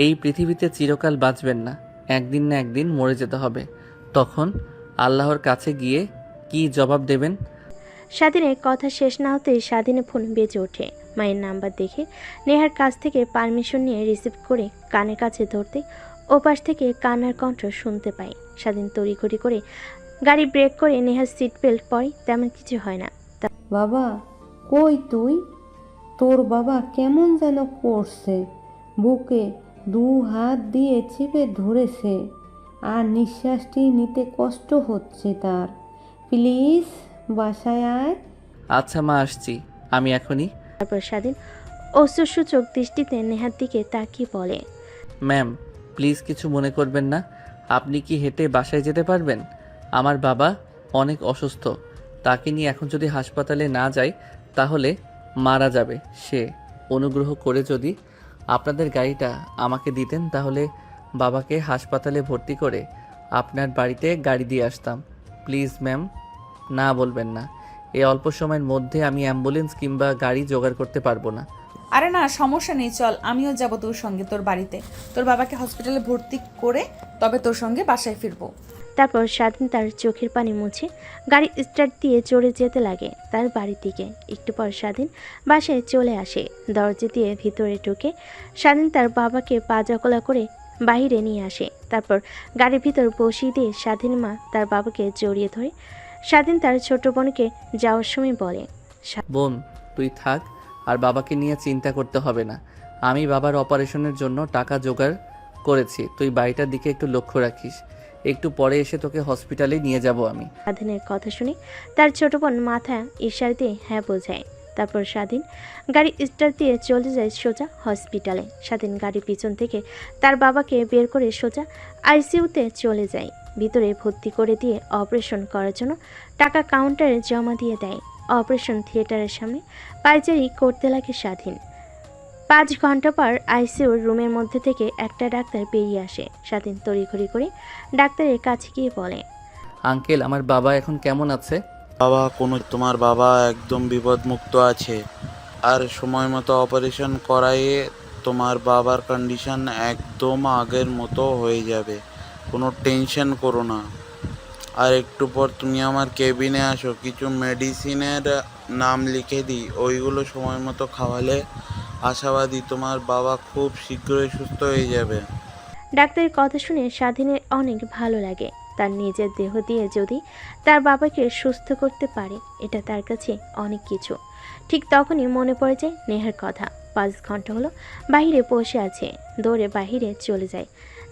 এই পৃথিবীতে চিরকাল বাঁচবেন না, একদিন না একদিন মরে যেতে হবে। তখন আল্লাহর কাছে গিয়ে কি জবাব দেবেন? স্বাধীনের কথা শেষ না হতেই স্বাধীনের ফোন বেজে ওঠে। মায়ের নাম্বার দেখে নেহার কাছ থেকে পারমিশন নিয়ে রিসিভ করে কানের কাছে ধরতে ওপাশ থেকে কান্নার কণ্ঠ শুনতে পায়। স্বাধীন তড়িঘড়ি করে গাড়ি ব্রেক করে নেহার সিট বেল্ট পরে, তেমন কিছু হয় না। বাবা, কই তুই? তোর বাবা কেমন যেন করছে, বুকে 2 হাত দিয়ে চেপে ধরেছে আর নিঃশ্বাসটি নিতে কষ্ট হচ্ছে তার। প্লিজ বাসায় আয়। আচ্ছা মা, আসছি আমি এখনই। তারপর স্বাধীন অশ্রুসূচক দৃষ্টিতে নেহার দিকে তাকিয়ে বলে, ম্যাম, প্লিজ কিছু মনে করবেন না। আপনি কি হেঁটে বাসায় যেতে পারবেন? আমার বাবা অনেক অসুস্থ, তাকে নিয়ে এখন যদি হাসপাতালে না যাই তাহলে মারা যাবে সে। অনুগ্রহ করে যদি আপনাদের গাড়িটা আমাকে দিতেন তাহলে বাবাকে হাসপাতালে ভর্তি করে আপনার বাড়িতে গাড়ি দিয়ে আসতাম। প্লিজ ম্যাম, না বলবেন না। এই অল্প সময়ের মধ্যে আমি অ্যাম্বুলেন্স কিংবা গাড়ি জোগাড় করতে পারবো না। আরে না, সমস্যা নেই, চল আমিও যাব তোর সঙ্গে তোর বাড়িতে। তোর বাবাকে হসপিটালে ভর্তি করে তবে তোর সঙ্গে বাসায় ফিরবো। তারপর স্বাধীন তার চোখের পানি মুছে গাড়ি স্টার্ট দিয়ে চড়ে যেতে লাগে তার বাড়ির দিকে। একটু পর স্বাধীন বাসায় চলে আসে। দরজা দিয়ে ভিতরে ঢুকে স্বাধীন তার বাবাকে পাজাকোলা করে বাইরে নিয়ে আসে। তারপর গাড়ির ভিতর বসিয়ে দিয়ে স্বাধীন মা তার বাবাকে জড়িয়ে ধরে স্বাধীন তার ছোট বোনকে যাওয়ার সময় বলে, বোন, তুই থাক, আর বাবাকে নিয়ে চিন্তা করতে হবে না। আমি বাবার অপারেশনের জন্য টাকা জোগাড় করেছি। তুই বাড়িটার দিকে একটু লক্ষ্য রাখিস। একটু পরে এসে তোকে হসপিটালে নিয়ে যাব আমি। স্বাধীনের কথা শুনে তার ছোট বোন মাথা ইশারা দিয়ে হ্যাঁ বোঝায়। তারপর স্বাধীন গাড়ি স্টার্ট দিয়ে চলে যায় সোজা হসপিটালে। স্বাধীন গাড়ির পিছন থেকে তার বাবাকে বের করে সোজা আইসিইউতে চলে যায়। ভিতরে ভর্তি করে দিয়ে অপারেশন করার জন্য টাকা কাউন্টারে জমা দিয়ে দেয়। অপারেশন থিয়েটারের সামনে পায়চারি করতে লাগে স্বাধীন। 5 ঘন্টা পর আইসিইউর রুমের মধ্যে থেকে একটা ডাক্তার বেরিয়ে আসে। স্বাধীন তড়িঘড়ি করে ডাক্তারের কাছে গিয়ে বলে, আঙ্কেল, আমার বাবা এখন কেমন আছে? তোমার বাবা একদম বিপদমুক্ত আছে, আর সময় মতো অপারেশন করাইয়ে তোমার বাবার কন্ডিশন একদম আগের মতো হয়ে যাবে। কোনো টেনশন করো না। আর একটু পর তুমি আমার কেবিনে আসো, কিছু মেডিসিনের নাম লিখে দিই, ওইগুলো সময় মতো খাওয়ালে আশাবাদী তোমার বাবা খুব শীঘ্রই সুস্থ হয়ে যাবে। ডাক্তারের কথা শুনে স্বাধীনের অনেক ভালো লাগে। তার নিজের দেহ দিয়ে যদি তার বাবাকে সুস্থ করতে পারে, এটা তার কাছে অনেক কিছু। ঠিক তখনই মনে পড়ে যায় নেহার কথা। 5 ঘন্টা হলো বাহিরে বসে আছে। দৌড়ে বাহিরে চলে যায়।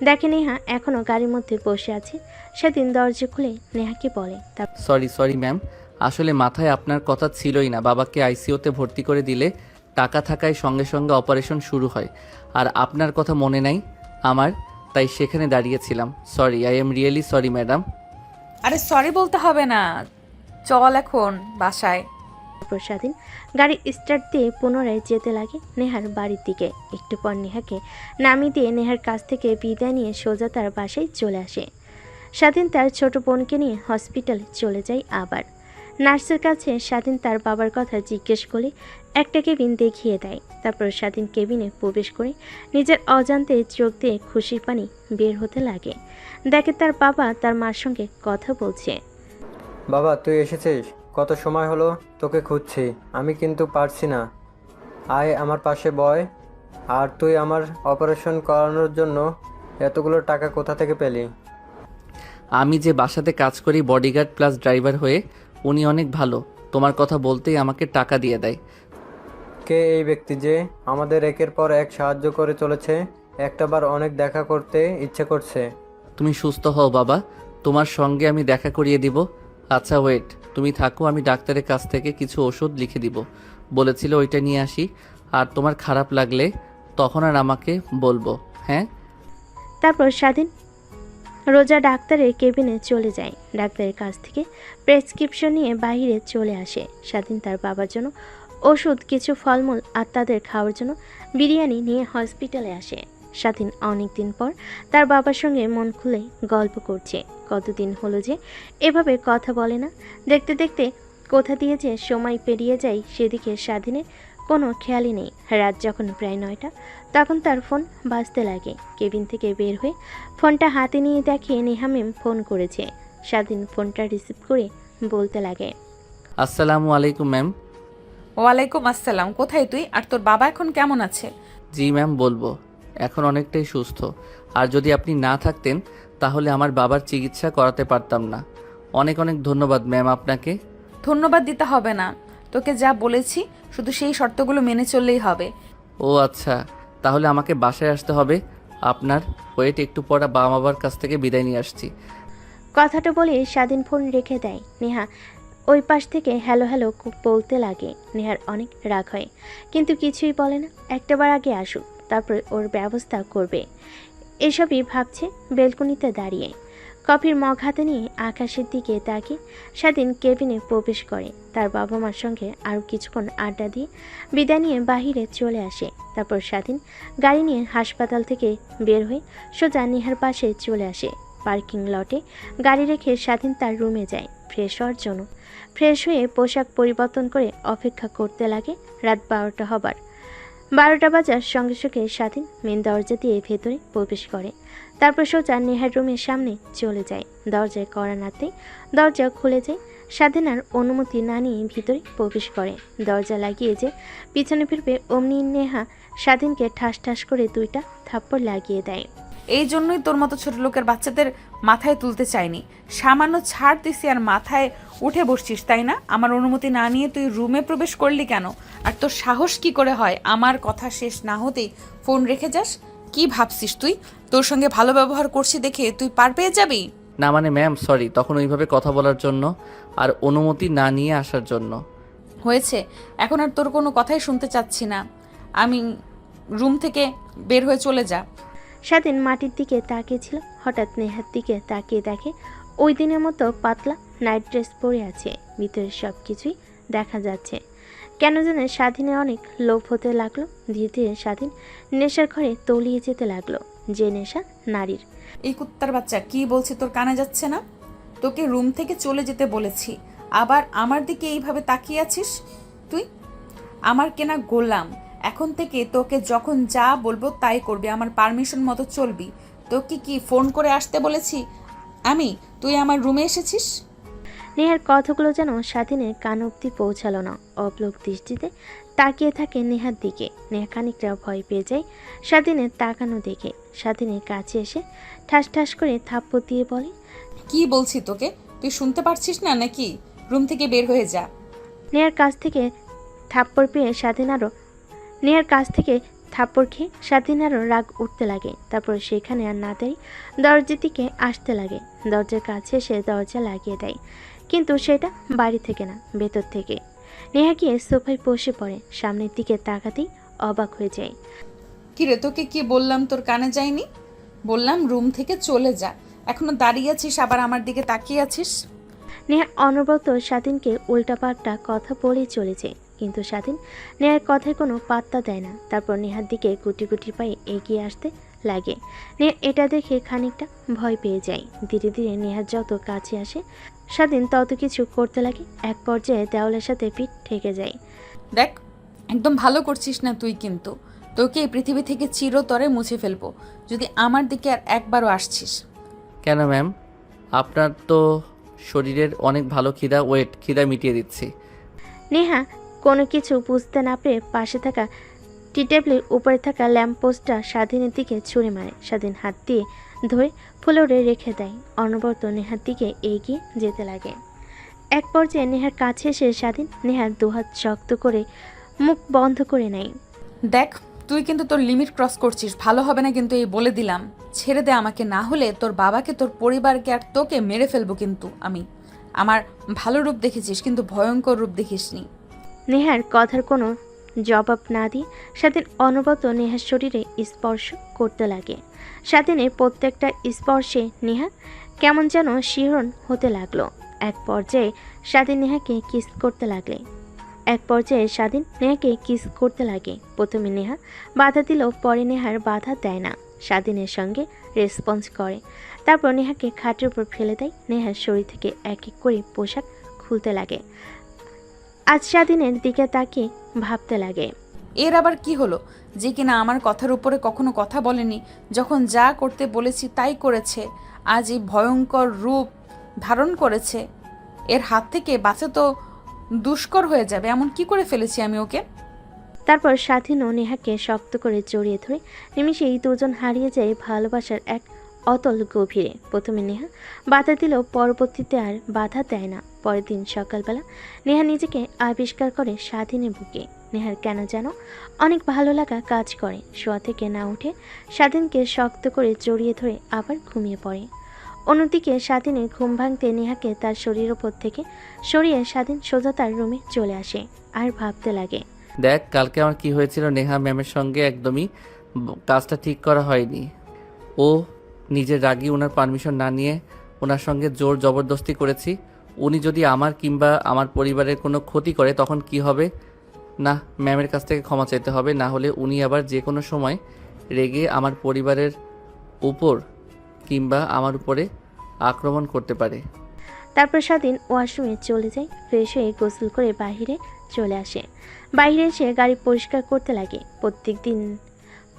দেখে নেহা এখনো গাড়ির মধ্যে বসে আছে। সেদিন দরজা খুলে নেহাকে বলে, সরি ম্যাম, আসলে মাথায় আপনার কথা ছিলই না। বাবাকে আইসিইউতে ভর্তি করে দিলে টাকা থাকায় সঙ্গে সঙ্গে অপারেশন শুরু হয়, আর আপনার কথা মনে নাই আমার, তাই সেখানে দাঁড়িয়েছিলাম। Sorry, I am really sorry madam. আরে সরি বলতে হবে না, চল এখন বাসায়। তারপর স্বাধীন গাড়ি স্টার্ট দিয়ে পুনরায় যেতে লাগে নেহার বাড়ির দিকে। একটু পর নেহাকে নামিয়ে দিয়ে নেহার কাছ থেকে বিদায় নিয়ে সোজা তার বাসায় চলে আসে। স্বাধীন তার ছোট বোনকে নিয়ে হসপিটালে চলে যায়। আবার নার্সের কাছে স্বাধীন তার বাবার কথা জিজ্ঞেস করে একটা কেবিন দেখিয়ে দেয়। তারপর স্বাধীন কেবিনে প্রবেশ করে নিজের অজান্তে চোখ দিয়ে খুশির পানি বের হতে লাগে। দেখে তার বাবা তার মার সঙ্গে কথা বলছে। বাবা, তুই এসেছিস? কত সময় হলো তোকে খুঁজছি। আমি কিন্তু পারছি না। আয় আমার পাশে বয়। আর তুই আমার অপারেশন করানোর জন্য এতগুলো টাকা কোথা থেকে পেলি? আমি যে বাসাতে কাজ করি বডিগার্ড প্লাস ড্রাইভার হয়ে, উনি অনেক ভালো। তোমার কথা বলতেই আমাকে টাকা দিয়ে দেয়। কে এই ব্যক্তি যে আমাদের একের পর এক সাহায্য করে চলেছে? একটাবার অনেক দেখা করতে ইচ্ছে করছে। তুমি সুস্থ হও বাবা, তোমার সঙ্গে আমি দেখা করিয়ে দিব। আচ্ছা ওয়েট, তুমি থাকো, আমি ডাক্তারের কাছ থেকে কিছু ওষুধ লিখে দিব বলেছিল, ওইটা নিয়ে আসি। আর তোমার খারাপ লাগলে তখন আর আমাকে বলবো, হ্যাঁ? তারপর স্বাধীন রোজা ডাক্তারের কেবিনে চলে যায়। ডাক্তারের কাছ থেকে প্রেসক্রিপশন নিয়ে বাইরে চলে আসে। স্বাধীন তার বাবার জন্য ওষুধ, কিছু ফলমূল আর তাদের খাওয়ার জন্য বিরিয়ানি নিয়ে হসপিটালে আসে। স্বাধীন অনেকদিন পর তার বাবার সঙ্গে মন খুলে গল্প করছে। কতদিন হলো যে এভাবে কথা বলে না। দেখতে দেখতে কোথা দিয়ে যে সময় পেরিয়ে যায় সেদিকে স্বাধীনের কোনো খেয়ালই নেই। রাত যখন প্রায় 9টা, তখন তার ফোন বাজতে লাগে। কেবিন থেকে বের হয়ে ফোনটা হাতে নিয়ে দেখে নেহা ম্যাম ফোন করেছে। স্বাধীন ফোনটা রিসিভ করে বলতে লাগে, আসসালামু আলাইকুম ম্যাম। ওয়ালাইকুম আসসালাম। কোথায় তুই? আর তোর বাবা এখন কেমন আছে? জি ম্যাম, বলবো। এখন অনেকটাই সুস্থ। আর যদি আপনি না থাকতেন তাহলে আমার বাবার চিকিৎসা করাতে পারতাম না। অনেক অনেক ধন্যবাদ ম্যাম আপনাকে। ধন্যবাদ দিতে হবে না, তোকে যা বলেছি শুধু সেই শর্তগুলো মেনে চললেই হবে। ও আচ্ছা, তাহলে আমাকে বাসায় আসতে হবে আপনার। ওয়েট, একটু পর বাবার কাছ থেকে বিদায় নিয়ে আসছি। কথাটা বলে স্বাধীন ফোন রেখে দেয়। নেহা ওই পাশ থেকে হ্যালো হ্যালো বলতে লাগে। নেহার অনেক রাগ হয়, কিন্তু কিছুই বলে না। একটাবার আগে আসুক, তারপর ওর ব্যবস্থা করবে, এসবই ভাবছে বেলকনিতে দাঁড়িয়ে। কফির মগ হাতে নিয়ে আকাশের দিকে তাকিয়ে স্বাধীন কেবিনে প্রবেশ করে। তার বাবা মার সঙ্গে আরও কিছুক্ষণ আড্ডা দিয়ে বিদায় নিয়ে বাহিরে চলে আসে। তারপর স্বাধীন গাড়ি নিয়ে হাসপাতাল থেকে বের হয়ে সোজা নেহার পাশে চলে আসে। পার্কিং লটে গাড়ি রেখে স্বাধীন তার রুমে যায় ফ্রেশ হওয়ার জন্য। ফ্রেশ হয়ে পোশাক পরিবর্তন করে অপেক্ষা করতে লাগে রাত 12টা হবার। 12টা বাজার সঙ্গে সঙ্গে স্বাধীন মেন দরজা দিয়ে ভেতরে প্রবেশ করে। তারপর সোজা নেহার রুমের সামনে চলে যায়। দরজায় কড়া নাড়তেই দরজা খুলে যায়। স্বাধীন আর অনুমতি না নিয়ে ভিতরে প্রবেশ করে। দরজা লাগিয়ে যে পিছনে ফিরবে অমনি নেহা স্বাধীনকে ঠাস ঠাস করে 2টা থাপ্পড় লাগিয়ে দেয়। এই জন্যই তোর মতো ছোট লোকের বাচ্চাদের মাথায় তুলতে চাইনি। সামান্য ছাড় দিছি আর মাথায় উঠে বসছিস, তাই না? আমার অনুমতি না নিয়ে তুই রুমে প্রবেশ করলি কেন? আর তোর সাহস কি করে হয় আমার কথা শেষ না হতেই ফোন রেখে যাস? কি ভাবছিস তুই তোর সঙ্গে ভালো ব্যবহার করছি দেখে তুই পার পেয়ে যাবি? না মানে ম্যাম সরি, তখন ওইভাবে কথা বলার জন্য আর অনুমতি না নিয়ে আসার জন্য। হয়েছে, এখন আর তোর কোনো কথাই শুনতে চাচ্ছি না। আমি রুম থেকে বের হয়ে চলে যা। স্বাধীন মাটির দিকে তাকিয়েছিল, হঠাৎ নেহার দিকে তাকিয়ে দেখে ওই দিনের মতো পাতলা নাইট ড্রেস পরে আছে। ভিতরে সব কিছুই দেখা যাচ্ছে। কেন জানে স্বাধীনের অনেক লোভ হতে লাগলো। ধীরে ধীরে স্বাধীন নেশার ঘরে তলিয়ে যেতে লাগলো, যে নেশা নারীর। এই কুত্তার বাচ্চা, কি বলছি তোর কানে যাচ্ছে না? তোকে রুম থেকে চলে যেতে বলেছি, আবার আমার দিকে এইভাবে তাকিয়ে আছিস? তুই আমার কেনা গোলাম, এখন থেকে তোকে যখন যা বলবো তাই করবি, আমার পারমিশন মতো চলবি। তোকে কি ফোন করে আসতে বলেছি আমি? তুই আমার রুমে এসেছিস? নেহার কথাগুলো যেন স্বাধীনের কান অব্দি পৌঁছালো না। অবলোক দৃষ্টিতে তাকিয়ে থাকে নেহার দিকে। নেহা খানিকটা ভয় পেয়ে যায় স্বাধীনের তাকানো দেখে। স্বাধীনের কাছে এসে ঠাস ঠাস করে থাপ্পড় দিয়ে বলে, কি বলছি তোকে, তুই শুনতে পারছিস না নাকি? রুম থেকে বের হয়ে যা। নেহার কাছ থেকে থাপ্পড় পেয়ে নেহার কাছ থেকে থাপ্পড় খেয়ে স্বাধীন আরও রাগ উঠতে লাগে। তারপর সেখানে আর না দাঁড়িয়ে দরজার দিকে আসতে লাগে। দরজার কাছে এসে দরজা লাগিয়ে দেয়, কিন্তু সেটা বাড়ি থেকে না, ভেতর থেকে। নেহা গিয়ে সোফায় বসে পড়ে। সামনের দিকে তাকাতেই অবাক হয়ে যায়। কিরে, তোকে কি বললাম তোর কানে যায়নি? বললাম রুম থেকে চলে যা, এখনো দাঁড়িয়ে আছিস আবার আমার দিকে তাকিয়ে আছিস। নেহা অনবরত স্বাধীনকে উল্টাপাল্টা কথা বলেই চলেছে, কিন্তু স্বাধীন নেহার কথায় কোনো পাত্তা দেয় না। তারপর নেহার দিকে গুটি গুটি পায়ে এগিয়ে আসতে লাগে। নেহা এটা দেখে খানিকটা ভয় পেয়ে যায়। ধীরে ধীরে নেহার যত কাছে আসে স্বাধীন তত কিছু করতে লাগে। এক পর্যায়ে দেওয়ালের সাথে পিঠ ঠেকে যায়। দেখ, একদম ভালো করছিস না তুই, কিন্তু তোকে এই পৃথিবী থেকে চিরতরে মুছে ফেলবো যদি আমার দিকে আর একবারও আসছিস। কেন ম্যাম? আপনার তো শরীরের অনেক ভালো খিদা মিটিয়ে দিচ্ছি। নেহা কোনো কিছু বুঝতে না পেরে পাশে থাকা টি টেবিলের উপরে থাকা ল্যাম্পপোস্টটা স্বাধীনের দিকে ছুঁড়ে মারে। স্বাধীন হাত দিয়ে ধরে ফ্লোরে রেখে দেয়। অনবরত নেহার দিকে এগিয়ে যেতে লাগে। এক পর্যায়ে নেহার কাছে এসে স্বাধীন নেহার দুহাত শক্ত করে মুখ বন্ধ করে নেয়। দেখ, তুই কিন্তু তোর লিমিট ক্রস করছিস, ভালো হবে না কিন্তু, এই বলে দিলাম। ছেড়ে দে আমাকে, না হলে তোর বাবাকে, তোর পরিবারকে আর তোকে মেরে ফেলবো কিন্তু আমি। আমার ভালো রূপ দেখেছিস, কিন্তু ভয়ঙ্কর রূপ দেখিসনি। নেহার কথার কোনো জবাব না দিয়ে স্বাধীন অনবরত নেহার শরীরে স্পর্শ করতে লাগে। স্বাধীনের প্রত্যেকটা স্পর্শে নেহা কেমন যেন শিহরণ হতে লাগলো। এক পর্যায়ে স্বাধীন নেহাকে কিস করতে লাগে। প্রথমে নেহা বাধা দিল, পরে নেহার বাধা দেয় না, স্বাধীনের সঙ্গে রেসপন্স করে। তারপর নেহাকে খাটের উপর ফেলে দেয়। নেহার শরীর থেকে এক এক করে পোশাক খুলতে লাগে। আজ স্বাধীনের দিকে তাকিয়ে ভাবতে লাগে, এর আবার কি হলো যে কিনা আমার কথার উপরে কখনো কথা বলেনি, যখন যা করতে বলেছি তাই করেছে। আজ এই ভয়ঙ্কর রূপ ধারণ করেছে, এর হাত থেকে বাঁচা তো দুষ্কর হয়ে যাবে। এমন কি করে ফেলেছি আমি ওকে? তারপর স্বাধীন ও নেহাকে শক্ত করে জড়িয়ে ধরে নিমিষেই দুজন হারিয়ে যায় ভালোবাসার এক অতল গভীরে। প্রথমে নেহা বাধা দিল, পরবর্তীতে আর বাধা দেয় না। পরের দিন সকালবেলা নেহা নিজেকে আবিষ্কার করে স্বাধীনের বুকে। নেহার কেন যেন অনেক ভালো লাগা কাজ করে। শোয়া থেকে না উঠে স্বাধীনকে শক্ত করে জড়িয়ে ধরে আবার ঘুমিয়ে পড়ে। অন্যদিকে স্বাধীনের ঘুম ভাঙতে নেহাকে তার শরীরের ওপর থেকে সরিয়ে স্বাধীন সোজা তার রুমে চলে আসে আর ভাবতে লাগে, দেখ, কালকে আমার কি হয়েছিল নেহা ম্যামের সঙ্গে একদমই কাজটা ঠিক করা হয়নি। ও নিজের রাগী ওনার পারমিশন না নিয়ে ওনার সঙ্গে জোর জবরদস্তি করেছি। উনি যদি আমার কিংবা আমার পরিবারের কোনো ক্ষতি করে তখন কি হবে? না, ম্যামের কাছ থেকে ক্ষমা চাইতে হবে, না হলে উনি আবার যে কোনো সময় রেগে আমার পরিবারের উপর কিংবা আমার উপরে আক্রমণ করতে পারে। তারপর স্বাধীন ওয়াশরুমে চলে যায়, ফ্রেশ হয়ে গোসল করে বাইরে চলে আসে। বাইরে এসে গাড়ি পরিষ্কার করতে লাগে।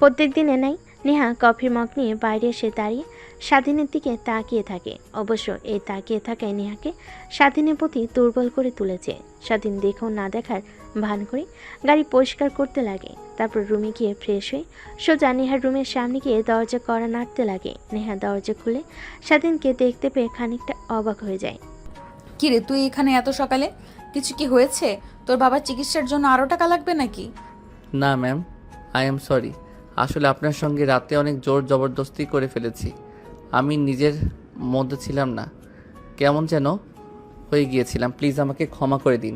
প্রত্যেক দিনে নাই নেহা কফির মগ নিয়ে বাইরে এসে দাঁড়িয়ে স্বাধীনের দিকে তাকিয়ে থাকে। অবশ্য এই তাকিয়ে থাকায় নেহাকে স্বাধীনের প্রতি দুর্বল করে তুলেছে। স্বাধীন দেখেও না দেখার ভান করে গাড়ি পরিষ্কার করতে লাগে। তারপর রুমে গিয়ে ফ্রেশ হয়ে সোজা নেহার রুমের সামনে গিয়ে দরজা কড়া নাড়তে লাগে। নেহা দরজা খুলে স্বাধীনকে দেখতে পেয়ে খানিকটা অবাক হয়ে যায়। কিরে, তুই এখানে এত সকালে? কিছু কি হয়েছে? তোর বাবার চিকিৎসার জন্য আরও টাকা লাগবে নাকি? না ম্যাম, আই এম সরি। আসলে আপনার সঙ্গে রাতে অনেক জোর জবরদস্তি করে ফেলেছি। আমি নিজের মধ্যে ছিলাম না, কেমন যেন হয়ে গিয়েছিলাম। প্লিজ আমাকে ক্ষমা করে দিন।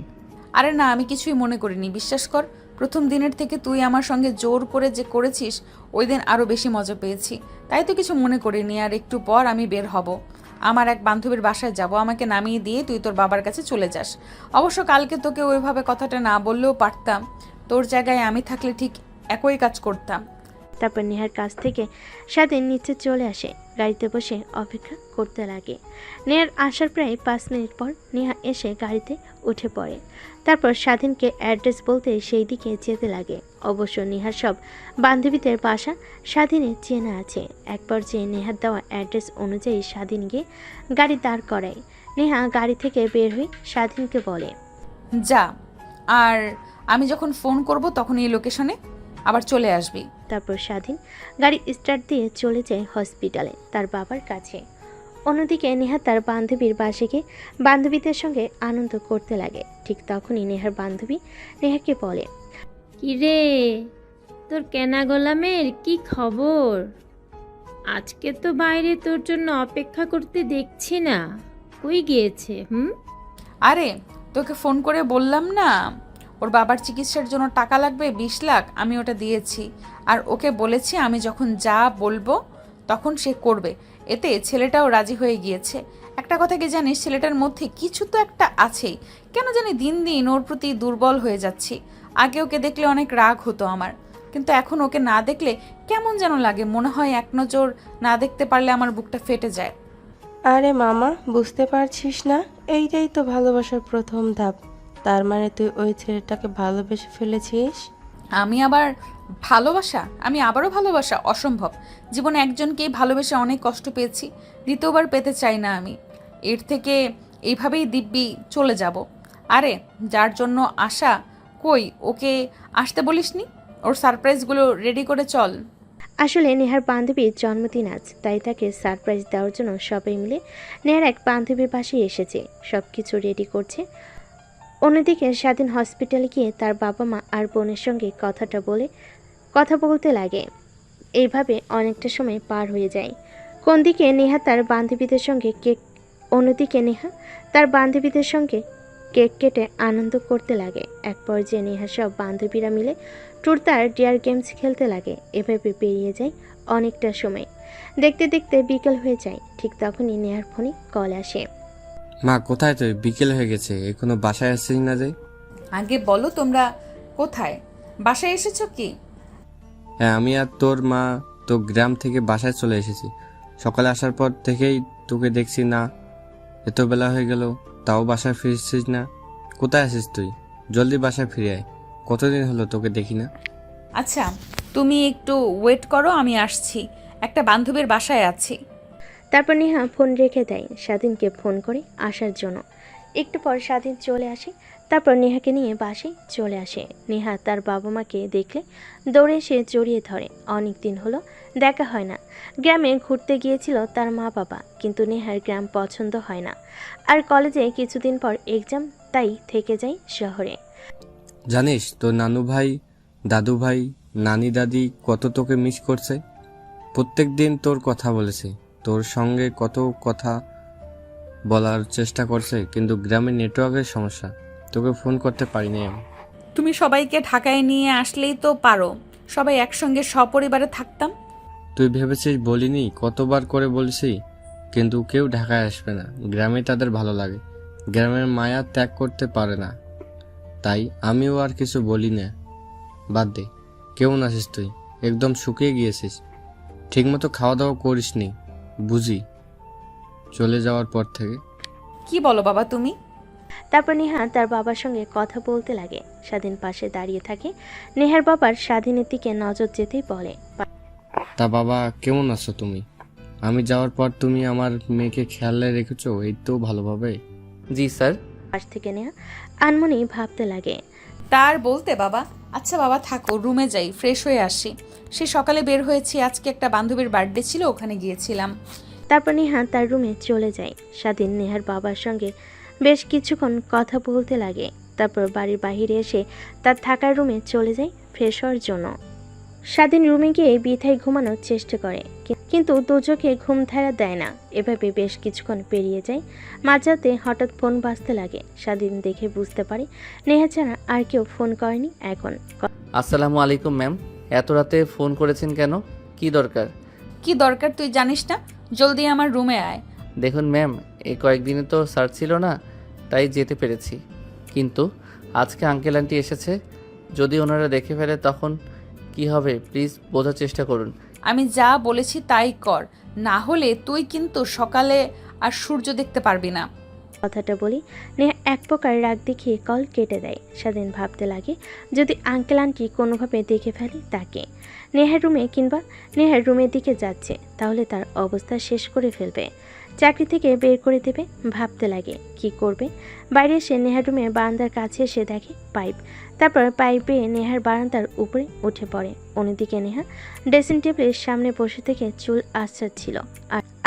আরে না, আমি কিছুই মনে করিনি, বিশ্বাস কর। প্রথম দিনের থেকে তুই আমার সঙ্গে জোর করে যে করেছিস, ওই দিন আরও বেশি মজা পেয়েছি, তাই তো কিছু মনে করিনি। আর একটু পর আমি বের হব, আমার এক বান্ধবীর বাসায় যাব। আমাকে নামিয়ে দিয়ে তুই তোর বাবার কাছে চলে যাস। অবশ্য কালকে তোকে ওইভাবে কথাটা না বললেও পারতাম, তোর জায়গায় আমি থাকলে ঠিক একই কাজ করতাম। তারপর নেহার কাছ থেকে স্বাধীন নিচে চলে আসে, গাড়িতে বসে অপেক্ষা করতে লাগে। নেহার আসার প্রায় 5 মিনিট পর নেহা এসে গাড়িতে উঠে পড়ে। তারপর স্বাধীনকে অ্যাড্রেস বলতে সেই দিকে যেতে লাগে। অবশ্য নেহার সব বান্ধবীদের বাসা স্বাধীনের চেনা আছে। এক পর্যায়ে নেহার দেওয়া অ্যাড্রেস অনুযায়ী স্বাধীন গিয়ে গাড়ি দাঁড় করায়। নেহা গাড়ি থেকে বের হয়ে স্বাধীনকে বলে, যা, আর আমি যখন ফোন করব তখন এই লোকেশনে আবার চলে আসবি। তারপর স্বাধীন গাড়ি স্টার্ট দিয়ে চলে যায় হসপিটালে তার বাবার কাছে। অন্যদিকে নেহা তার বান্ধবীর বাসে গিয়ে বান্ধবীদের সঙ্গে আনন্দ করতে লাগে। ঠিক তখনই নেহার বান্ধবী নেহাকে বলে, কিরে, তোর কেনা গোলামের কি খবর? আজকে তো বাইরে তোর জন্য অপেক্ষা করতে দেখছি না, কই গিয়েছে? আরে, তোকে ফোন করে বললাম না ওর বাবার চিকিৎসার জন্য টাকা লাগবে 20 লাখ, আমি ওটা দিয়েছি। আর ওকে বলেছি আমি যখন যা বলবো তখন সে করবে। এতে ছেলেটাও রাজি হয়ে গিয়েছে। একটা কথা কি জানিস, ছেলেটার মধ্যে কিছু তো একটা আছেই। কেন জানি দিন দিন ওর প্রতি দুর্বল হয়ে যাচ্ছি। আগে ওকে দেখলে অনেক রাগ হতো আমার, কিন্তু এখন ওকে না দেখলে কেমন যেন লাগে। মনে হয় এক নজর না দেখতে পারলে আমার বুকটা ফেটে যায়। আরে মামা, বুঝতে পারছিস না? এইটাই তো ভালোবাসার প্রথম ধাপ। তার মানে তুই ওই ছেলেটাকে ভালোবেসে ফেলেছিস? আমি আবারও ভালোবাসা অসম্ভব। জীবনে একজনকেই ভালোবেসে অনেক কষ্ট পেয়েছি, দ্বিতীয়বার পেতে চাই না আমি। এর থেকে এইভাবেই দিব্যি চলে যাব। আরে, যার জন্য আশা, কই ওকে আসতে বলিসনি? ওর সারপ্রাইজগুলো রেডি করে চল। আসলে নেহার বান্ধবীর জন্মদিন আজ, তাই তাকে সারপ্রাইজ দেওয়ার জন্য সবাই মিলে নেহার এক বান্ধবীর বাসায় এসেছে, সব কিছু রেডি করছে। অন্যদিকে স্বাধীন হসপিটালে গিয়ে তার বাবা মা আর বোনের সঙ্গে কথা বলতে লাগে। এইভাবে অনেকটা সময় পার হয়ে যায়। অন্যদিকে নেহা তার বান্ধবীদের সঙ্গে কেক কেটে আনন্দ করতে লাগে। এক পর্যায়ে নেহা সব বান্ধবীরা মিলে ট্রুথ আর ডেয়ার গেমস খেলতে লাগে। এভাবে পেরিয়ে যায় অনেকটা সময়। দেখতে দেখতে বিকেল হয়ে যায়। ঠিক তখনই নেহার ফোনে কল আসে। মা, কোথায় তুই? বিকেল হয়ে গেছে, এখনো বাসায় আসছিস না যে? আগে বলো, তোমরা কোথায়? বাসায় এসেছো কি? হ্যাঁ, আমি আর তোর মা তো গ্রাম থেকে বাসায় চলে এসেছি। সকালে আসার পর থেকেই তোকে দেখছি না, এত বেলা হয়ে গেল তাও বাসায় ফিরছিস না। কোথায় আছিস তুই? জলদি বাসায় ফিরে আয়, কতদিন হলো তোকে দেখি না। আচ্ছা, তুমি একটু ওয়েট করো, আমি আসছি। একটা বান্ধবীর বাসায় আছি। তারপর নেহা ফোন রেখে দেয়, স্বাধীনকে ফোন করে আসার জন্য। একটু পর স্বাধীন চলে আসে। তারপর নেহাকে নিয়ে বাসায় চলে আসে। নেহা তার বাবা মাকে দেখলে দৌড়ে এসে জড়িয়ে ধরে। অনেক দিন হলো দেখা হয় না। গ্রামে ঘুরতে গিয়েছিল তার মা বাবা, কিন্তু নেহার গ্রাম পছন্দ হয় না। আর কলেজে কিছুদিন পর এক্সাম, তাই থেকে যায় শহরে। জানিস তোর নানু ভাই, দাদু ভাই, নানি দাদি কত তোকে মিস করছে। প্রত্যেক দিন তোর কথা বলেছে, তোর সঙ্গে কত কথা বলার চেষ্টা করছে, কিন্তু গ্রামে নেটওয়ার্কের সমস্যা, তোকে ফোন করতে পারিনি আমি। তুমি সবাইকে ঢাকায় নিয়ে আসলেই তো পারো, সবাই একসঙ্গে সপরিবারে থাকতাম। তুই ভেবেছিস বলিনি? কতবার করে বলছি, কিন্তু কেউ ঢাকায় আসবে না, গ্রামে তাদের ভালো লাগে, গ্রামের মায়া ত্যাগ করতে পারে না। তাই আমিও আর কিছু বলি না। বাদ দে, কেমন আছিস তুই? একদম শুকিয়ে গিয়েছিস, ঠিকমতো খাওয়া দাওয়া করিসনি বুঝি চলে যাওয়ার পর থেকে। কি বলো বাবা তুমি? তারপর নেহা তার বাবার সঙ্গে কথা বলতে লাগে। স্বাধীন পাশে দাঁড়িয়ে থাকে। নেহার বাবার স্বাধীনের দিকে নজর যেতেই বলে, তা বাবা কেমন আছো তুমি? আমি যাওয়ার পর তুমি আমার মেয়েকে খেয়ালে রেখেছো এই তো ভালোভাবে? জি স্যার। পাশ থেকে নেহা আনমনেই ভাবতে লাগে। তার বলতে বাবা। আচ্ছা বাবা থাকো, রুমে যাই, ফ্রেশ হয়ে আসি। সে সকালে বের হয়েছি, আজকে একটা বান্ধবীর বার্থডে ছিল, ওখানে গিয়েছিলাম। তারপর নেহা তার রুমে চলে যায়। স্বাধীন নেহার বাবার সঙ্গে বেশ কিছুক্ষণ কথা বলতে লাগে। তারপর বাড়ির বাইরে এসে তার থাকার রুমে চলে যায় ফ্রেশ হওয়ার জন্য। স্বাধীন রুমে গিয়ে বিথায় ঘুমানোর চেষ্টা করে, কিন্তু দুচোখে ঘুম ধারা দেয় না। এভাবে বেশ কিছুক্ষণ পেরিয়ে যায়। মাঝরাতে হঠাৎ ফোন বাজতে লাগে। স্বাধীন দেখে বুঝতে পারে নেহা ছাড়া আর কেউ ফোন করেনি এখন। আসসালামু আলাইকুম ম্যাম, এত রাতে ফোন করেছেন কেন? কি দরকার? কি দরকার তুই জানিস না? জলদি আমার রুমে আয়। দেখুন ম্যাম, এই কয়েকদিনে তো স্যার ছিল না, তাই যেতে পেরেছি, কিন্তু আজকে আঙ্কেল আন্টি এসেছে, যদি ওনারা দেখে ফেলে তখন কি হবে? প্লিজ বোঝার চেষ্টা করুন। আমি যা বলেছি তাই কর, না হলে তুই কিন্তু সকালে আর সূর্য দেখতে পারবি না। কথাটা বলি নেহা এক প্রকার রাগ দেখিয়ে কল কেটে দেয়। স্বাধীন ভাবতে লাগে যদি আঙ্কেল আন্টি কোনোভাবে দেখে ফেলে তাকে। নেহার রুমে কিংবা নেহার রুমের দিকে যাচ্ছে, তাহলে তার অবস্থা শেষ করে ফেলবে, চাকরি থেকে বের করে দেবে। ভাবতে লাগে কি করবে। বাইরে এসে নেহার রুমে বারান্দার কাছে এসে দেখে পাইপ। তারপর পাইপে নেহার বারান্দার উপরে উঠে পড়ে। অন্যদিকে নেহা ড্রেসিং টেবিলের সামনে বসে থেকে চুল আঁচড়াচ্ছিল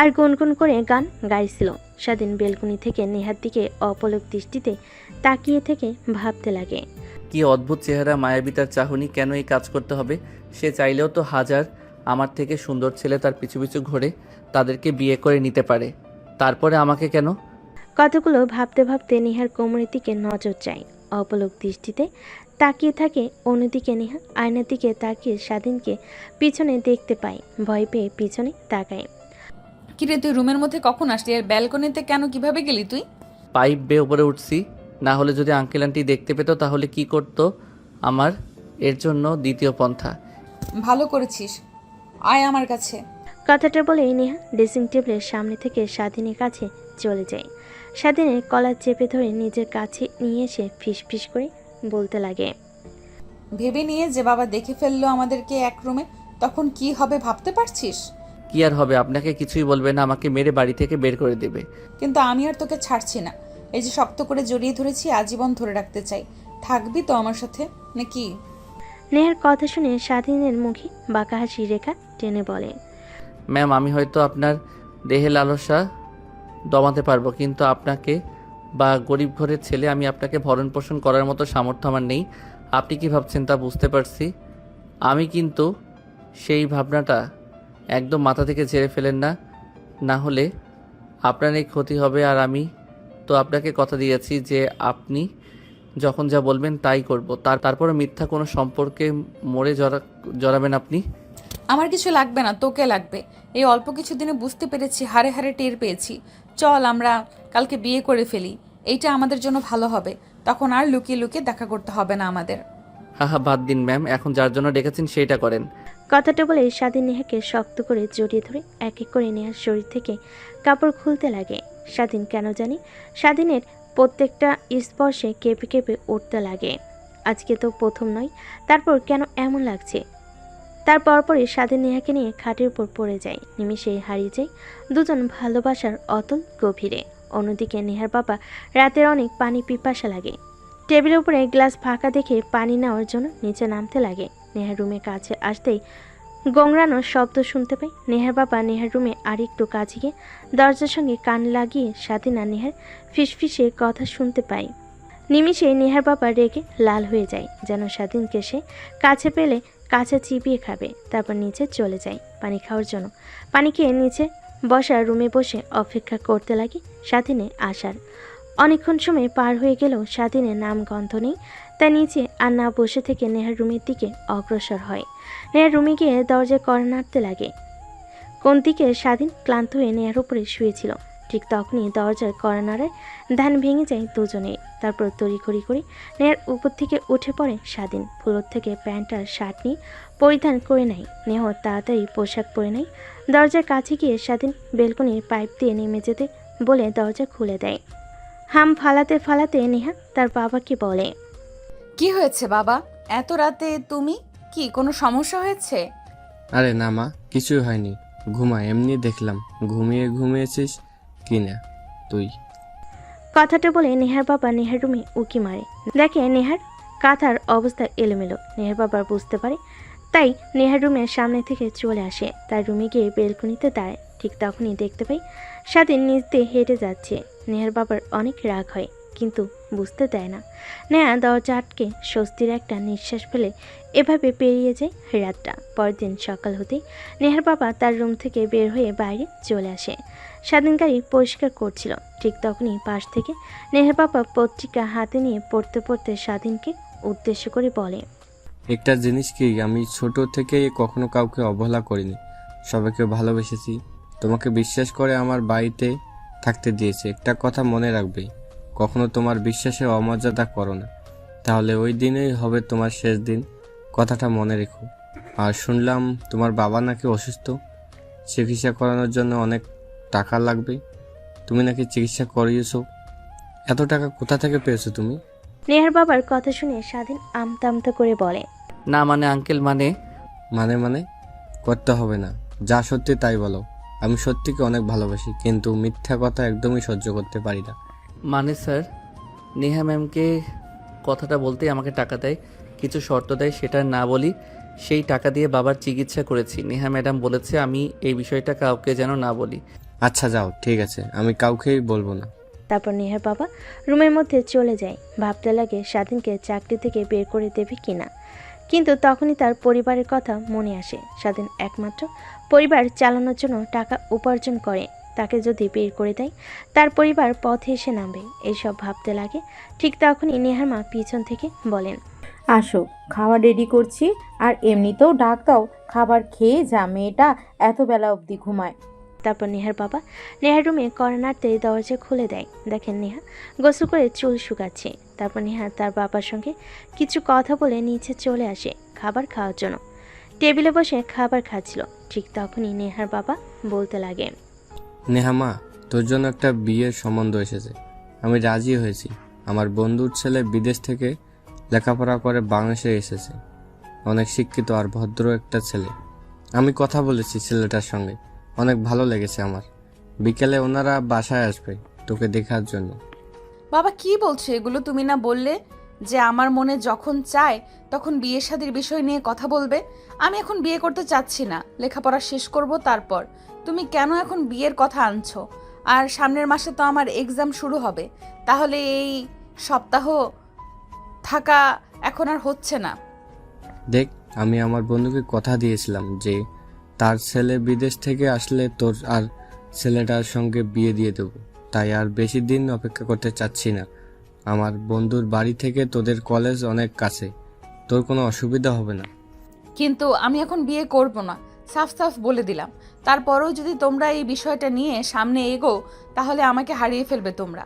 আর গুনগুন করে গান গাইছিল। স্বাধীন বেলকনি থেকে নেহার দিকে অপলক দৃষ্টিতে তাকিয়ে থেকে ভাবতে লাগে, কি অদ্ভুত চেহারা, মায়াবী তার চাহনি, কেন এই কাজ করতে হবে? সে চাইলেও তো হাজার আমার থেকে সুন্দর ছেলে তার পিছু পিছু ঘোরে, তাদেরকে বিয়ে করে নিতে পারে, তারপরে আমাকে কেন? কতগুলো ভাবতে ভাবতে নেহার কোমরের দিকে নজর যায়। অপলক দৃষ্টিতে তাকিয়ে থাকে। অন্যদিকে নেহা আয়নার দিকে তাকিয়ে স্বাধীনকে পিছনে দেখতে পায়। ভয় পেয়ে পিছনে তাকায়। কিরে তুই রুমের মধ্যে কখন আসলি? আর ব্যালকনিতে কেন, কিভাবে গেলি তুই? পাইপ বেয়ে উপরে উঠছি, না হলে যদি আঙ্কেল আন্টি দেখতে পেত তাহলে কি করতো আমার? এর জন্য দ্বিতীয় পন্থা। ভালো করেছিস, আয় আমার কাছে। কথাটা বলেই নেহা ড্রেসিং টেবিলের সামনে থেকে স্বাধীনের কাছে চলে যায়। স্বাধীনের কলার চেপে ধরে নিজের কাছে নিয়ে এসে ফিস ফিস করে বলতে লাগে, ভেবে নিয়ে যে বাবা দেখে ফেললো আমাদেরকে এক রুমে, তখন কি হবে ভাবতে পারছিস? কি আর হবে, আপনাকে কিছুই বলবে না, আমাকে মেরে বাড়ি থেকে বের করে দেবে। কিন্তু আমি আর তোকে ছাড়ছি না। এই যে শক্ত করে জড়িয়ে ধরেছি, আজীবন ধরে রাখতে চাই। থাকবি তো আমার সাথে নাকি? নেহার কথা শুনে স্বাধীনের মুখে বাঁকা হাসি রেখা টেনে বলে, ম্যাম, আমি হয়তো আপনার দেহে লালসা দমাতে পারবো, কিন্তু আপনাকে বা গরিব ঘরের ছেলে আমি আপনাকে ভরণ পোষণ করার মতো সামর্থ্য আমার নেই। আপনি কি ভাবছেন তা বুঝতে পারছি, আমি কিন্তু সেই ভাবনাটা একদম মাথা থেকে ঝেড়ে ফেলেন না, না হলে আপনার এই ক্ষতি হবে। আর আমি তো আপনাকে কথা দিয়েছি যে আপনি যখন যা বলবেন তাই করব, তারপরে মিথ্যা কোনো সম্পর্কে মরে জড়াবেন আপনি। আমার কিছু লাগবে না, তোকে লাগবে। এই অল্প কিছু দিনে বুঝতে পেরেছি, হারে হারে টের পেয়েছি। চল আমরা কালকে বিয়ে করে ফেলি, এইটা আমাদের জন্য ভালো হবে। তখন আর লুকিয়ে লুকিয়ে দেখা করতে হবে না আমাদের। হা বাদ দিন ম্যাম, এখন যার জন্য ডেকেছেন সেইটা করেন। কথাটা বলে স্বাধীন নেহাকে শক্ত করে জড়িয়ে ধরে এক এক করে নেহার শরীর থেকে কাপড় খুলতে লাগে। স্বাধীন কেন জানি স্বাধীনের প্রত্যেকটা স্পর্শে কেঁপে কেঁপে উঠতে লাগে। আজকে তো প্রথম নয়, তারপর কেন এমন লাগছে? তার পরপরই স্বাধীন নেহাকে নিয়ে খাটের উপর পড়ে যায়। নিমিষেই হারিয়ে যায় দুজন ভালোবাসার অতল গভীরে। অন্যদিকে নেহার বাবা রাতের অনেক পানি পিপাসা লাগে। টেবিলের উপরে গ্লাস ফাঁকা দেখে পানি নেওয়ার জন্য নিচে নামতে লাগে। নেহার রুমে কাছে আসতেই গোংরানোর শব্দ শুনতে পায়। নেহার বাবা নেহার রুমে আরেকটু কাছে গিয়ে দরজার সঙ্গে কান লাগিয়ে স্বাধীন আর নেহার ফিসফিসে কথা শুনতে পায়। নিমিষে নেহার বাবা রেগে লাল হয়ে যায়, যেন স্বাধীনকে সে কাছে পেলে কাছে চিবিয়ে খাবে। তারপর নিচে চলে যায় পানি খাওয়ার জন্য। পানি খেয়ে নিচে বসা রুমে বসে অপেক্ষা করতে লাগে স্বাধীনের আসার। অনেকক্ষণ সময় পার হয়ে গেলেও স্বাধীনের নাম গন্ধ নেই। তাই নিচে আর না বসে থেকে নেহার রুমের দিকে অগ্রসর হয়। নেহার রুমে গিয়ে দরজায় কড়া নাড়তে লাগে। কোন দিকে স্বাধীন ক্লান্ত হয়ে নেহার উপরে শুয়েছিল। ঠিক তখনই দরজার কড়া নাড়ায় ধ্যান ভেঙে যায় দুজনে। তারপর তড়িঘড়ি করে নেহার উপর থেকে উঠে পড়ে স্বাধীন। ফ্লোর থেকে প্যান্ট আর শার্ট নিয়ে পরিধান করে নেয়। নেহ তাড়াতাড়ি পোশাক পরে নেয়। দরজার কাছে গিয়ে স্বাধীন বেলকনির পাইপ দিয়ে নেমে যেতে বলে দরজা খুলে দেয়। হাম ফালাতে ফালাতে নেহা তার বাবাকে বলে, কি হয়েছে বাবা? এত রাতে তুমি? কি কোনো সমস্যা হয়েছে? আরে না মা, কিছুই হয়নি, ঘুমা, এমনি দেখলাম ঘুমিয়েছিস কি না তুই। কথাটা বলে নেহার বাবা নেহার রুমে উকি মারে। দেখে নেহার কাঁথার অবস্থা এলোমেলো। নেহার বাবা বুঝতে পারে, তাই নেহার রুমের সামনে থেকে চলে আসে। তার রুমে গিয়ে বেলকনিতে দাঁড়ায়। ঠিক তখনই দেখতে পাই স্বাধীন নিচ দিয়ে হেঁটে যাচ্ছে। নেহার বাবার অনেক রাগ হয়, কিন্তু বুঝতে দেয় না। নেহা দরজা আটকে স্বস্তির একটা নিঃশ্বাস ফেলে এভাবে পেরিয়ে যায় রাতটা। পরের দিন সকাল হতেই নেহার বাবা তার রুম থেকে বের হয়ে বাইরে চলে আসে। স্বাধীন গাড়ি পরিষ্কার করছিল। ঠিক তখনই পাশ থেকে নেহার বাবা পত্রিকা হাতে নিয়ে পড়তে পড়তে স্বাধীনকে উদ্দেশ্য করে বলে, একটা জিনিস কি, আমি ছোট থেকে কখনো কাউকে অবহেলা করিনি, সবাইকে ভালোবেসেছি। তোমাকে বিশ্বাস করে আমার বাড়িতে থাকতে দিয়েছে। একটা কথা মনে রাখবে, কখনো তোমার বিশ্বাসে অমর্যাদা করো না, তাহলে ওই দিনেই হবে তোমার শেষ দিন। কথাটা মনে রেখো। আর শুনলাম তোমার বাবা নাকি অসুস্থ, চিকিৎসা করানোর জন্য অনেক টাকা লাগবে। তুমি নাকি চিকিৎসা করিয়েছো, এত টাকা কোথা থেকে পেয়েছো তুমি? নেহার বাবার কথা শুনে স্বাধীন আমতা আমতা করে বলে, না মানে আঙ্কেল, মানে মানে করতে হবে না, যা সত্যি তাই বলো। আমি সত্যিকে অনেক ভালোবাসি, কিন্তু মিথ্যা কথা একদমই সহ্য করতে পারি না। মানে স্যার, নেহা ম্যামকে কথাটা বলতেই আমাকে টাকা দেয়, কিছু শর্ত দেয়, সেটা না বলি। সেই টাকা দিয়ে বাবার চিকিৎসা করেছি। নেহা ম্যাডাম বলেছে আমি এই বিষয়টা কাউকে যেন না বলি। আচ্ছা যাও, ঠিক আছে, আমি কাউকেই বলবো না। তারপর নেহার বাবা রুমের মধ্যে চলে যায়। ভাবতে লাগে স্বাধীনকে চাকরি থেকে বের করে দেবে কিনা। কিন্তু তখনই তার পরিবারের কথা মনে আসে। স্বাধীন একমাত্র পরিবার চালানোর জন্য টাকা উপার্জন করে, তাকে যদি বের করে দেয় তার পরিবার পথে এসে নামবে। এইসব ভাবতে লাগে। ঠিক তখনই নেহার মা পিছন থেকে বলেন, আসো, খাবার রেডি করছি। আর এমনিতেও ডাক দাও, খাবার খেয়ে যা, মেয়েটা এত বেলা অবধি ঘুমায়। তারপর নেহার বাবা নেহার রুমে কড়া নাড়তে দরজা খুলে দেয়। দেখেন নেহা গোসল করে চুল শুকাচ্ছে। তারপর নেহা তার বাবার সঙ্গে কিছু কথা বলে নিচে চলে আসে খাবার খাওয়ার জন্য। টেবিলে বসে খাবার খাচ্ছিল। ঠিক তখনই নেহার বাবা বলতে লাগে, নেহা মা, তোর জন্য একটা বিয়ের সম্বন্ধ এসেছে, আমি রাজি হয়েছি। আমার বন্ধুর ছেলে বিদেশ থেকে লেখাপড়া করে বাংলাদেশে এসেছে, অনেক শিক্ষিত আর ভদ্র একটা ছেলে। আমি কথা বলেছি ছেলেটার সঙ্গে, অনেক ভালো লেগেছে আমার। বিকেলে ওনারা বাসায় আসবে তোকে দেখার জন্য। বাবা কি বলছো এগুলো? তুমি না বললে যে আমার মনে যখন চায় তখন বিয়ে শাদীর বিষয় নিয়ে কথা বলবে? আমি এখন বিয়ে করতে চাচ্ছি না, লেখাপড়া শেষ করব তারপর। তুমি কেন এখন বিয়ের কথা আনছো? আর সামনের মাসে তো আমার এক্সাম শুরু হবে, তাহলে এই সপ্তাহ থাকা এখন আর হচ্ছে না। দেখ, আমি আমার বন্ধুকে কথা দিয়েছিলাম যে তার ছেলে বিদেশ থেকে আসলে তোর আর ছেলেটার সঙ্গে বিয়ে দিয়ে দেবো, তাই আর বেশি দিন অপেক্ষা করতে চাচ্ছি না। আমার বন্ধুর বাড়ি থেকে তোদের কলেজ অনেক কাছে, তোর কোনো অসুবিধা হবে না। কিন্তু আমি এখন বিয়ে করব না, সাফ সাফ বলে দিলাম। তারপরেও যদি তোমরা এই বিষয়টা নিয়ে সামনে এগো তাহলে আমাকে হারিয়ে ফেলবে তোমরা।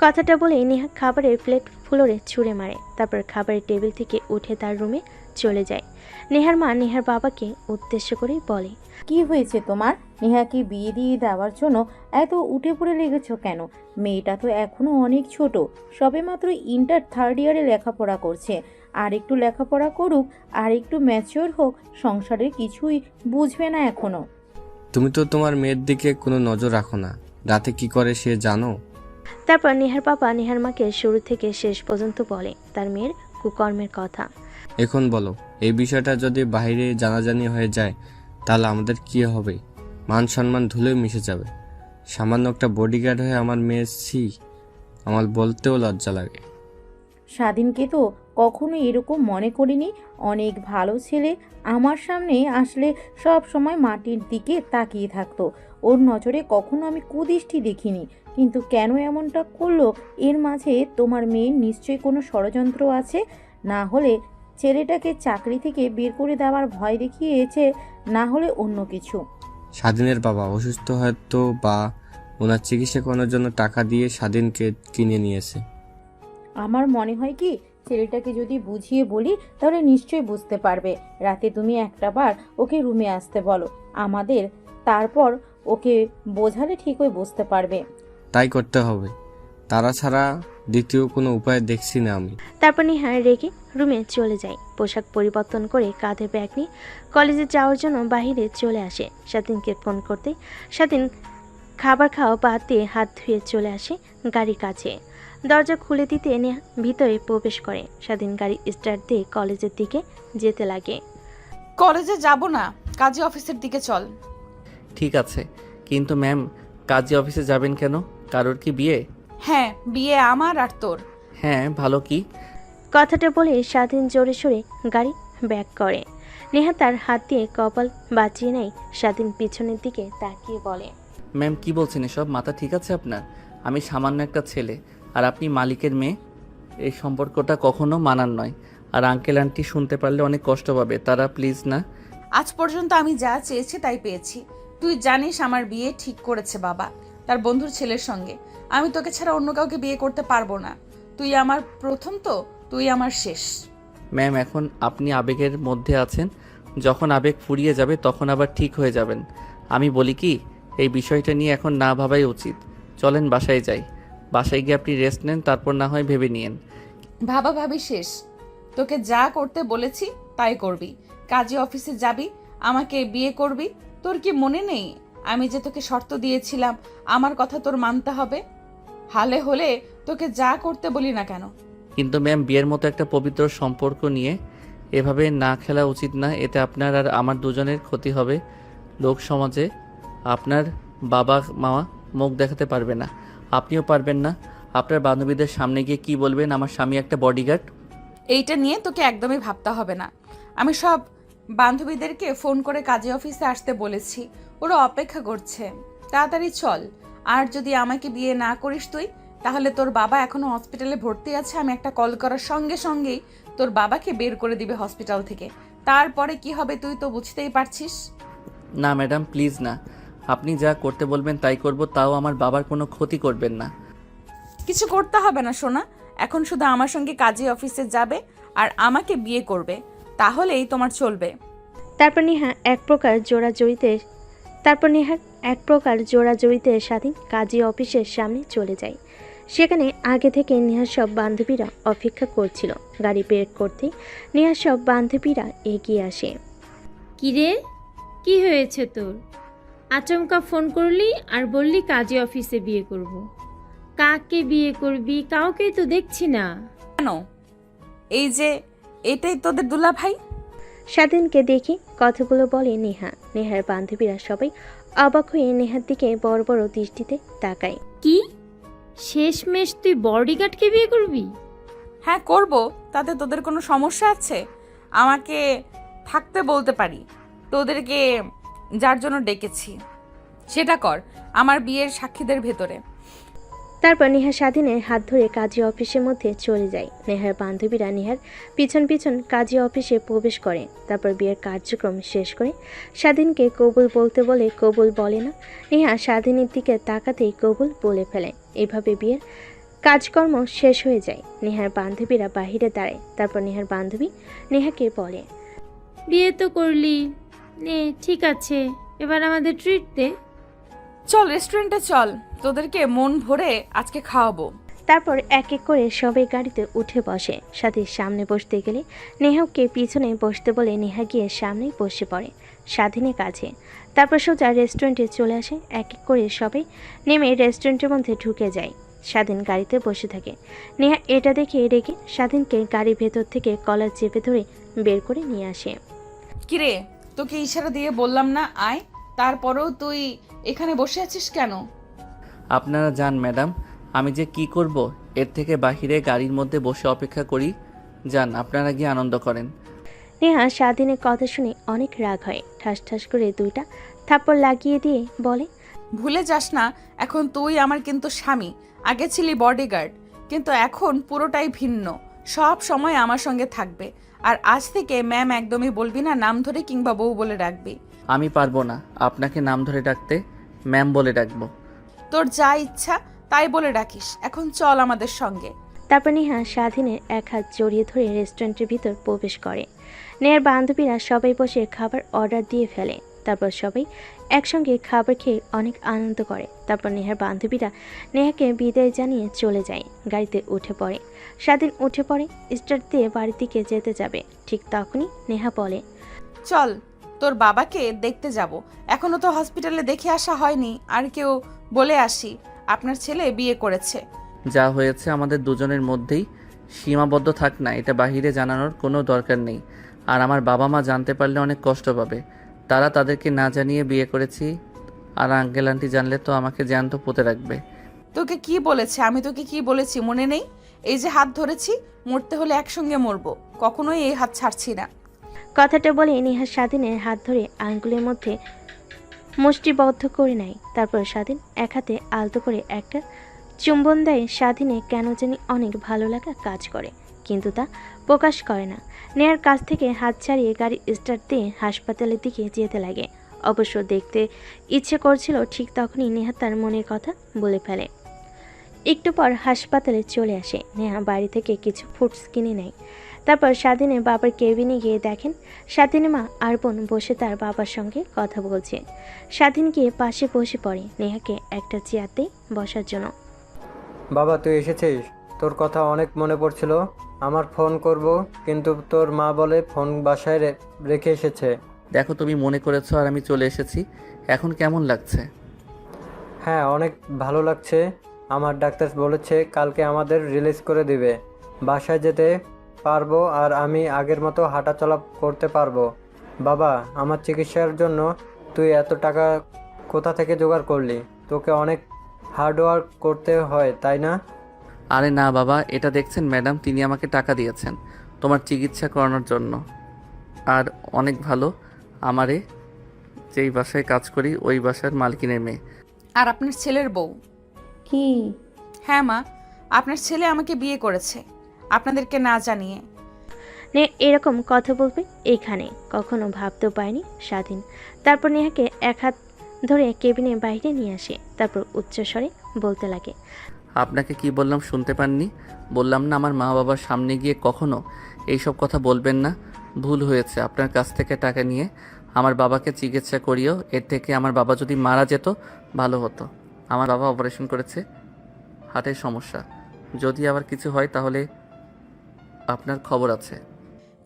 কথাটা বলে নেহা খাবারের প্লেট ফ্লোরে ছুঁড়ে মারে। তারপর খাবারের টেবিল থেকে উঠে তার রুমে চলে যায়। নেহার মা নেহার বাবাকে উদ্দেশ্য করে বলে, কি হয়েছে তোমার? নেহাকে বিয়ে দিয়ে দেওয়ার জন্য এত উঠে পড়ে লেগেছ কেন? মেয়েটা তো এখনো অনেক ছোট, সবে মাত্র ইন্টার থার্ড ইয়ারে লেখাপড়া করছে। আর একটু লেখাপড়া করুক, আর একটু ম্যাচিওর হোক, সংসারের কিছুই বুঝবে না এখনো। তুমি তো তোমার মেয়ের দিকে কোনো নজর রাখো না, রাতে কি করে সে জানো? তারপর নেহার বাবা নেহার মাকে শুরু থেকে শেষ পর্যন্ত বলে তার মেয়ের কুকর্মের কথা। এখন বলো, এই বিষয়টা যদি বাইরে জানাজানি হয়ে যায় তাহলে আমাদের কি হবে? মান সম্মান ধুলে মিশে যাবে। সামান্য একটা বডিগার্ড হয়ে আমার মেয়ে, আমার বলতেও লজ্জা লাগে। স্বাধীনকে তো কখনো এরকম মনে করিনি। অনেক ভালো ছেলে, আমার সামনে আসলে সব সময় মাটির দিকে তাকিয়ে থাকতো। ওর নজরে কখনো আমি কুদৃষ্টি দেখিনি। কিন্তু কেন এমনটা করলো? এর মাঝে তোমার মেয়ের নিশ্চয়ই কোনো ষড়যন্ত্র আছে। না হলে ছেলেটাকে চাকরি থেকে বের করে দেওয়ার ভয় দেখিয়েছে, না হলে অন্য কিছু। স্বাধীনের বাবা অসুস্থ হয়তো বা ওনার চিকিৎসা করানোর জন্য টাকা দিয়ে স্বাধীনকে কিনে নিয়েছে। আমার মনে হয় কি ছেলেটাকে যদি বুঝিয়ে বলি তাহলে নিশ্চয়ই বুঝতে পারবে। রাতে তুমি একটা বার ওকে রুমে আসতে বলো আমাদের, তারপর ওকে বোঝালে ঠিকই বুঝতে পারবে। তাই করতে হবে, তারা ছাড়া দ্বিতীয় কোনো উপায় দেখছি না আমি। তারপর নিহা রেগে রুমে চলে যায়। পোশাক পরিবর্তন করে কাঁধে ব্যাগ নিয়ে কলেজে যাওয়ার জন্য বাইরে চলে আসে। স্বাধীনকে ফোন করতে স্বাধীন খাবার খাওয়া বাদ দিয়ে হাত ধুয়ে চলে আসে গাড়ির কাছে। দরজা খুলে দিতে নেহা ভিতরে প্রবেশ করে। স্বাধীন গাড়ি স্টার্ট দিয়ে কলেজের দিকে যেতে লাগে। কলেজে যাব না, কাজী অফিসের দিকে চল। ঠিক আছে, কিন্তু ম্যাম কাজী অফিসে যাবেন কেন? কারোর কি বিয়ে? হ্যাঁ, বিয়ে আমার আর তোর। হ্যাঁ, ভালো কি? কথাটা বলে স্বাধীন জোরে সোরে গাড়ি ব্যাক করে। নেহা তার হাত দিয়ে কপাল বাঁচিয়ে নেয়। স্বাধীন পিছনের দিকে তাকিয়ে বলে, ম্যাম কি বলছেন এসব? মাথা ঠিক আছে আপনার? আমি সামান্য একটা ছেলে আর আপনি মালিকের মেয়ে। এই সম্পর্কটা কখনো মানার নয়। আর আঙ্কেল আন্টি শুনতে পারলে অনেক কষ্ট পাবে, তারা প্লিজ না। আজ পর্যন্ত আমি যা চেয়েছি তাই পেয়েছি। তুই জানিস আমার বিয়ে ঠিক করেছে বাবা তার বন্ধুর ছেলের সঙ্গে। আমি তোকে ছাড়া অন্য কাউকে বিয়ে করতে পারবো না। তুই আমার প্রথম, তো তুই আমার শেষ। ম্যাম এখন আপনি আবেগের মধ্যে আছেন, যখন আবেগ ফুরিয়ে যাবে তখন আবার ঠিক হয়ে যাবেন। আমি বলি কি, এই বিষয়টা নিয়ে এখন না ভাবাই উচিত। চলেন বাসায় যাই, বাসায় গিয়ে আপনি রেস্ট নেন, তারপর না হয় ভেবে নিয়েন। ভাবা ভাবি শেষ। তোকে যা করতে বলেছি তাই করবি। কাজী অফিসে যাবি, আমাকে বিয়ে করবি। তোর কি মনে নেই আমি যে তোকে শর্ত দিয়েছিলাম আমার কথা তোর মানতে হবে? হালে হলে তোকে যা করতে বলি না কেন। কিন্তু ম্যাম বিয়ের মতো একটা পবিত্র সম্পর্ক নিয়ে এভাবে না খেলা উচিত না। এতে আপনার আর আমার দুজনের ক্ষতি হবে। লোক সমাজে আপনার বাবা মা মুখ দেখাতে পারবে না, আপনিও পারবেন না। আপনার বান্ধবীদের সামনে গিয়ে কি বলবেন আমার স্বামী একটা বডিগার্ড? এইটা নিয়ে তোকে একদমই ভাবতে হবে না। আমি সব বান্ধবীদেরকে ফোন করে কাজী অফিসে আসতে বলেছি, ওরা অপেক্ষা করছে। তাড়াতাড়ি চল। আর যদি আমাকে বিয়ে না করিস তুই, তাহলে তোর বাবা এখনো হসপিটালে ভর্তি আছে। আমি একটা কল করার সঙ্গে সঙ্গেই তোর বাবাকে বের করে দিবে হসপিটাল থেকে। তারপরে কি হবে তুই তো বুঝতেই পারছিস। না ম্যাডাম প্লিজ না, আপনি যা করতে বলবেন তাই করব, তাও আমার বাবার কোনো ক্ষতি করবেন না। কিছু করতে হবে না সোনা, এখন শুধু আমার সঙ্গে কাজী অফিসে যাবে আর আমাকে বিয়ে করবে, তাহলেই তোমার চলবে। তারপর নেহার এক প্রকার জোড়াজড়িতে স্বাধীন কাজী অফিসের সামনে চলে যায়। সেখানে আগে থেকে নেহার সব বান্ধবীরা অপেক্ষা করছিল। গাড়ি বের করতে নেহার সব বান্ধবীরা এগিয়ে আসে। কিরে, কি হয়েছে তোর? আচমকা ফোন করলি আর বললি কাজী অফিসে বিয়ে করব। কাকে বিয়ে করবি? কাউকেই তো দেখছি না। কেন? এই যে এটাই তোদের দুলা ভাই। স্বাধীনকে দেখে কথাগুলো বলে নেহা। নেহার বান্ধবীরা সবাই অবাক হয়ে নেহার দিকে বড় বড় দৃষ্টিতে তাকায়। কি শেষমেশ তুই বডিগার্ডকে বিয়ে করবি? হ্যাঁ করব, তাতে তোদের কোনো সমস্যা আছে? আমাকে থাকতে বলতে পারি। তোদেরকে যার জন্য ডেকেছি সেটা কর, আমার বিয়ের সাক্ষীদের ভেতরে। তারপর নেহা স্বাধীনের হাত ধরে কাজী অফিসের মধ্যে চলে যায়। নেহার বান্ধবীরা নেহার পিছন পিছন কাজী অফিসে প্রবেশ করে। তারপর বিয়ের কার্যক্রম শেষ করে স্বাধীনকে কবুল বলতে বলে কবুল বলে না। নেহা স্বাধীনের দিকে তাকাতেই কবুল বলে ফেলে। এভাবে বিয়ের কাজকর্ম শেষ হয়ে যায়। নেহার বান্ধবীরা বাহিরে দাঁড়ায়। তারপর নেহার বান্ধবী নেহাকে বলে, বিয়ে তো করলি, নে ঠিক আছে, এবার আমাদের ট্রিট দে। চল রেস্টুরেন্টে চল, তোদেরকে মন ভরে আজকে খাওয়াবো। তারপর এক এক করে সবাই গাড়িতে উঠে বসে। সাথীর সামনে বসতে গেলে নেহাকে পিছনে বসতে বলে নেহা গিয়ে সামনেই বসে পড়ে স্বাধীনের কাছে। তারপর সোজা রেস্টুরেন্টে চলে আসে। এক এক করে সবাই নেমে রেস্টুরেন্টের মধ্যে ঢুকে যায়। স্বাধীন গাড়িতে বসে থাকে। নেহা এটা দেখে রেগে স্বাধীনকে গাড়ির ভেতর থেকে কলার চেপে ধরে বের করে নিয়ে আসে। কিরে, তোকে ইশারা দিয়ে বললাম না আয়, তারপরেও তুই এখানে বসে আছিস কেন? আপনারা যান ম্যাডাম, আমি যে কি করব, এর থেকে বাহিরে গাড়ির মধ্যে বসে অপেক্ষা করি। যান, আপনারা গিয়ে আনন্দ করেন। নেহা স্বাধীনের কথা শুনে অনেক রাগ হয়। ঠাস ঠাস করে দুইটা থাপ্পড় লাগিয়ে দিয়ে বলে, ভুলে যাস না এখন তুই আমার কিন্তু স্বামী। আগে ছিলি বডিগার্ড, কিন্তু এখন পুরোটাই ভিন্ন। সব সময় আমার সঙ্গে থাকবে। আর আজ থেকে ম্যাম একদমই বলবি না, নাম ধরে কিংবা বউ বলে রাখবি। আমি পারবো না আপনাকে নাম ধরে ডাকতে, ম্যাম বলে ডাকবো। তোর যা ইচ্ছা তাই বলে ডাকিস, এখন চল আমাদের সঙ্গে। তারপর নেহা স্বাধীনের এক হাত জড়িয়ে ধরে রেস্টুরেন্টের ভিতর প্রবেশ করে। নেহার বান্ধবীরা সবাই বসে খাবার অর্ডার দিয়ে ফেলে। তারপর সবাই একসঙ্গে খাবার খেয়ে অনেক আনন্দ করে। তারপর নেহার বান্ধবীরা নেহাকে বিদায় জানিয়ে চলে যায়। গাড়িতে উঠে পড়ে। স্বাধীন উঠে পড়ে, স্টার্ট দিয়ে বাড়ির দিকে যেতে যাবে। ঠিক তখনই নেহা বলে, চল তোর বাবাকে দেখতে যাব, এখনো তো হসপিটালে দেখে আসা হয়নি। আর কেউ বলে আসি আপনার ছেলে বিয়ে করেছে। যা হয়েছে আমাদের দুজনের মধ্যেই সীমাবদ্ধ থাক না, এটা বাহিরে জানানোর কোনো দরকার নেই। আর আমার বাবা মা জানতে পারলে অনেক কষ্ট পাবে। তারা তাদেরকে না জানিয়ে বিয়ে করেছি, আর আঙ্কেল আন্টি জানলে তো আমাকে জ্যান্ত পুঁতে রাখবে। তোকে কি বলেছে? আমি তোকে কি বলেছি মনে নেই? এই যে হাত ধরেছি, মরতে হলে একসঙ্গে মরবো, কখনোই এই হাত ছাড়ছি না। কথাটা বলে নেহা স্বাধীনের হাত ধরে আঙ্গুলের মধ্যে মুষ্টিবদ্ধ করে নেয়। তারপর স্বাধীন এক হাতে আলতো করে একটা চুম্বন দেয়। স্বাধীনে কেন জানি অনেক ভালো লাগা কাজ করে, কিন্তু তা প্রকাশ করে না। নেহার কাছ থেকে হাত ছাড়িয়ে গাড়ি স্টার্ট দিয়ে হাসপাতালের দিকে যেতে লাগে। অবশ্য দেখতে ইচ্ছে করছিল, ঠিক তখনই নেহা তার মনের কথা বলে ফেলে। একটু পর হাসপাতালে চলে আসে। নেহা বাড়ি থেকে কিছু ফ্রুটস কিনে নেয়। তারপর স্বাধীনের বাবার কেবিনে গিয়ে দেখেন স্বাধীনের মা আর বোন বসে তার বাবার সঙ্গে কথা বলছে। স্বাধীন গিয়ে পাশে বসে পড়ে নেহাকে একটা চেয়ারতে বসার জন্য। বাবা তুই এসেছিস? তোর কথা অনেক মনে পড়ছিল। আমার ফোন করব, কিন্তু তোর মা বলে ফোন বাসায় রেখে এসেছে। দেখো তুমি মনে করেছো আর আমি চলে এসেছি, এখন কেমন লাগছে? হ্যাঁ অনেক ভালো লাগছে। আমার ডাক্তার বলেছে কালকে আমাদের রিলিজ করে দিবে, বাসায় যেতে পারবো আর আমি আগের মতো হাঁটাচলা করতে পারবো। বাবা আমার চিকিৎসার জন্য তুই এত টাকা কোথা থেকে জোগাড় করলি? তোকে অনেক হার্ডওয়ার্ক করতে হয় তাই না? আরে না বাবা, এটা দেখছেন ম্যাডাম, তিনি আমাকে টাকা দিয়েছেন তোমার চিকিৎসা করানোর জন্য। আর অনেক ভালো, আমারে যেই বাসায় কাজ করি ওই বাসার মালকিনের মেয়ে। আর আপনার ছেলের বউ? কি? হ্যাঁ মা, আপনার ছেলে আমাকে বিয়ে করেছে আপনাদেরকে না জানিয়ে। এরকম কথা বলবে এখানে কখনো ভাবতেও পায়নি স্বাধীন। তারপর নেহাকে এক হাত ধরে কেবিনের বাইরে নিয়ে আসে। তারপর উচ্চস্বরে বলতে লাগে, আপনাকে কি বললাম শুনতে পাননি? বললাম না আমার মা বাবার সামনে গিয়ে কখনো এইসব কথা বলবেন না। ভুল হয়েছে, আপনার কাছ থেকে টাকা নিয়ে আমার বাবাকে চিকিৎসা করিও। এর থেকে আমার বাবা যদি মারা যেত ভালো হতো। আমার বাবা অপারেশন করেছে, হার্টের সমস্যা। যদি আবার কিছু হয় তাহলে আপনার খবর আছে।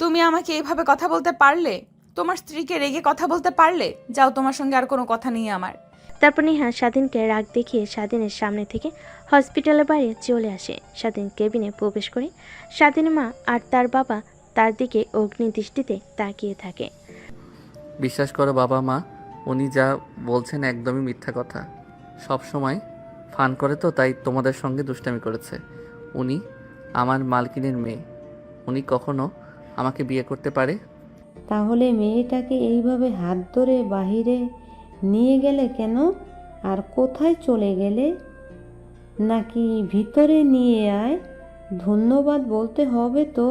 তুমি আমাকে এইভাবে কথা বলতে পারলে? তোমার স্ত্রীকে রেগে কথা বলতে পারলে? যাও, তোমার সঙ্গে আর কোনো কথা নেই আমার। তারপর নেহা স্বাধীনকে রাগ দেখিয়ে স্বাধীনের সামনে থেকে হসপিটালের বাইরে চলে আসে। স্বাধীন কেবিনে প্রবেশ করে স্বাধীনের মা আর তার বাবা তার দিকে অগ্নিদৃষ্টিতে তাকিয়ে থাকে। বিশ্বাস করো বাবা মা, উনি যা বলছেন একদমই মিথ্যা কথা। সব সময় ফান করে তো, তাই তোমাদের সঙ্গে দুষ্টামি করেছে। উনি আমার মালকিনের মেয়ে, উনি কখনো আমাকে বিয়ে করতে পারে? তাহলে মেয়েটাকে এইভাবে হাত ধরে বাহিরে নিয়ে গেলে কেন? আর কোথায় চলে গেলে? নাকি ভিতরে নিয়ে আয়? ধন্যবাদ বলতে হবে তো,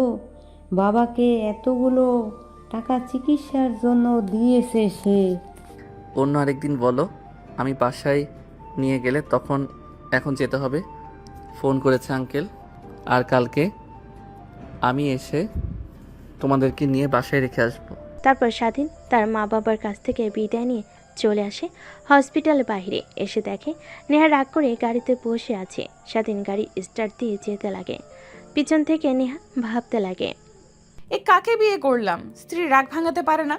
বাবাকে এতগুলো টাকা চিকিৎসার জন্য দিয়েছে সে। অন্য আরেকদিন বলো, আমি বাসায় নিয়ে গেলে তখন। এখন যেতে হবে, ফোন করেছে আঙ্কেল। আর কালকে আমি এসে তোমাদেরকে নিয়ে বাসায় রেখে আসবো। তারপর স্বাধীন তার মা বাবার কাছ থেকে বিদায় নিয়ে চলে আসে হসপিটালের বাইরে। এসে দেখে নেহা রাগ করে গাড়িতে বসে আছে। স্বাধীন গাড়ি স্টার্ট দিয়ে যেতে লাগে। পিছন থেকে নেহা ভাবতে লাগে, এ কাকে বিয়ে করলাম? স্ত্রী রাগ ভাঙাতে পারে না।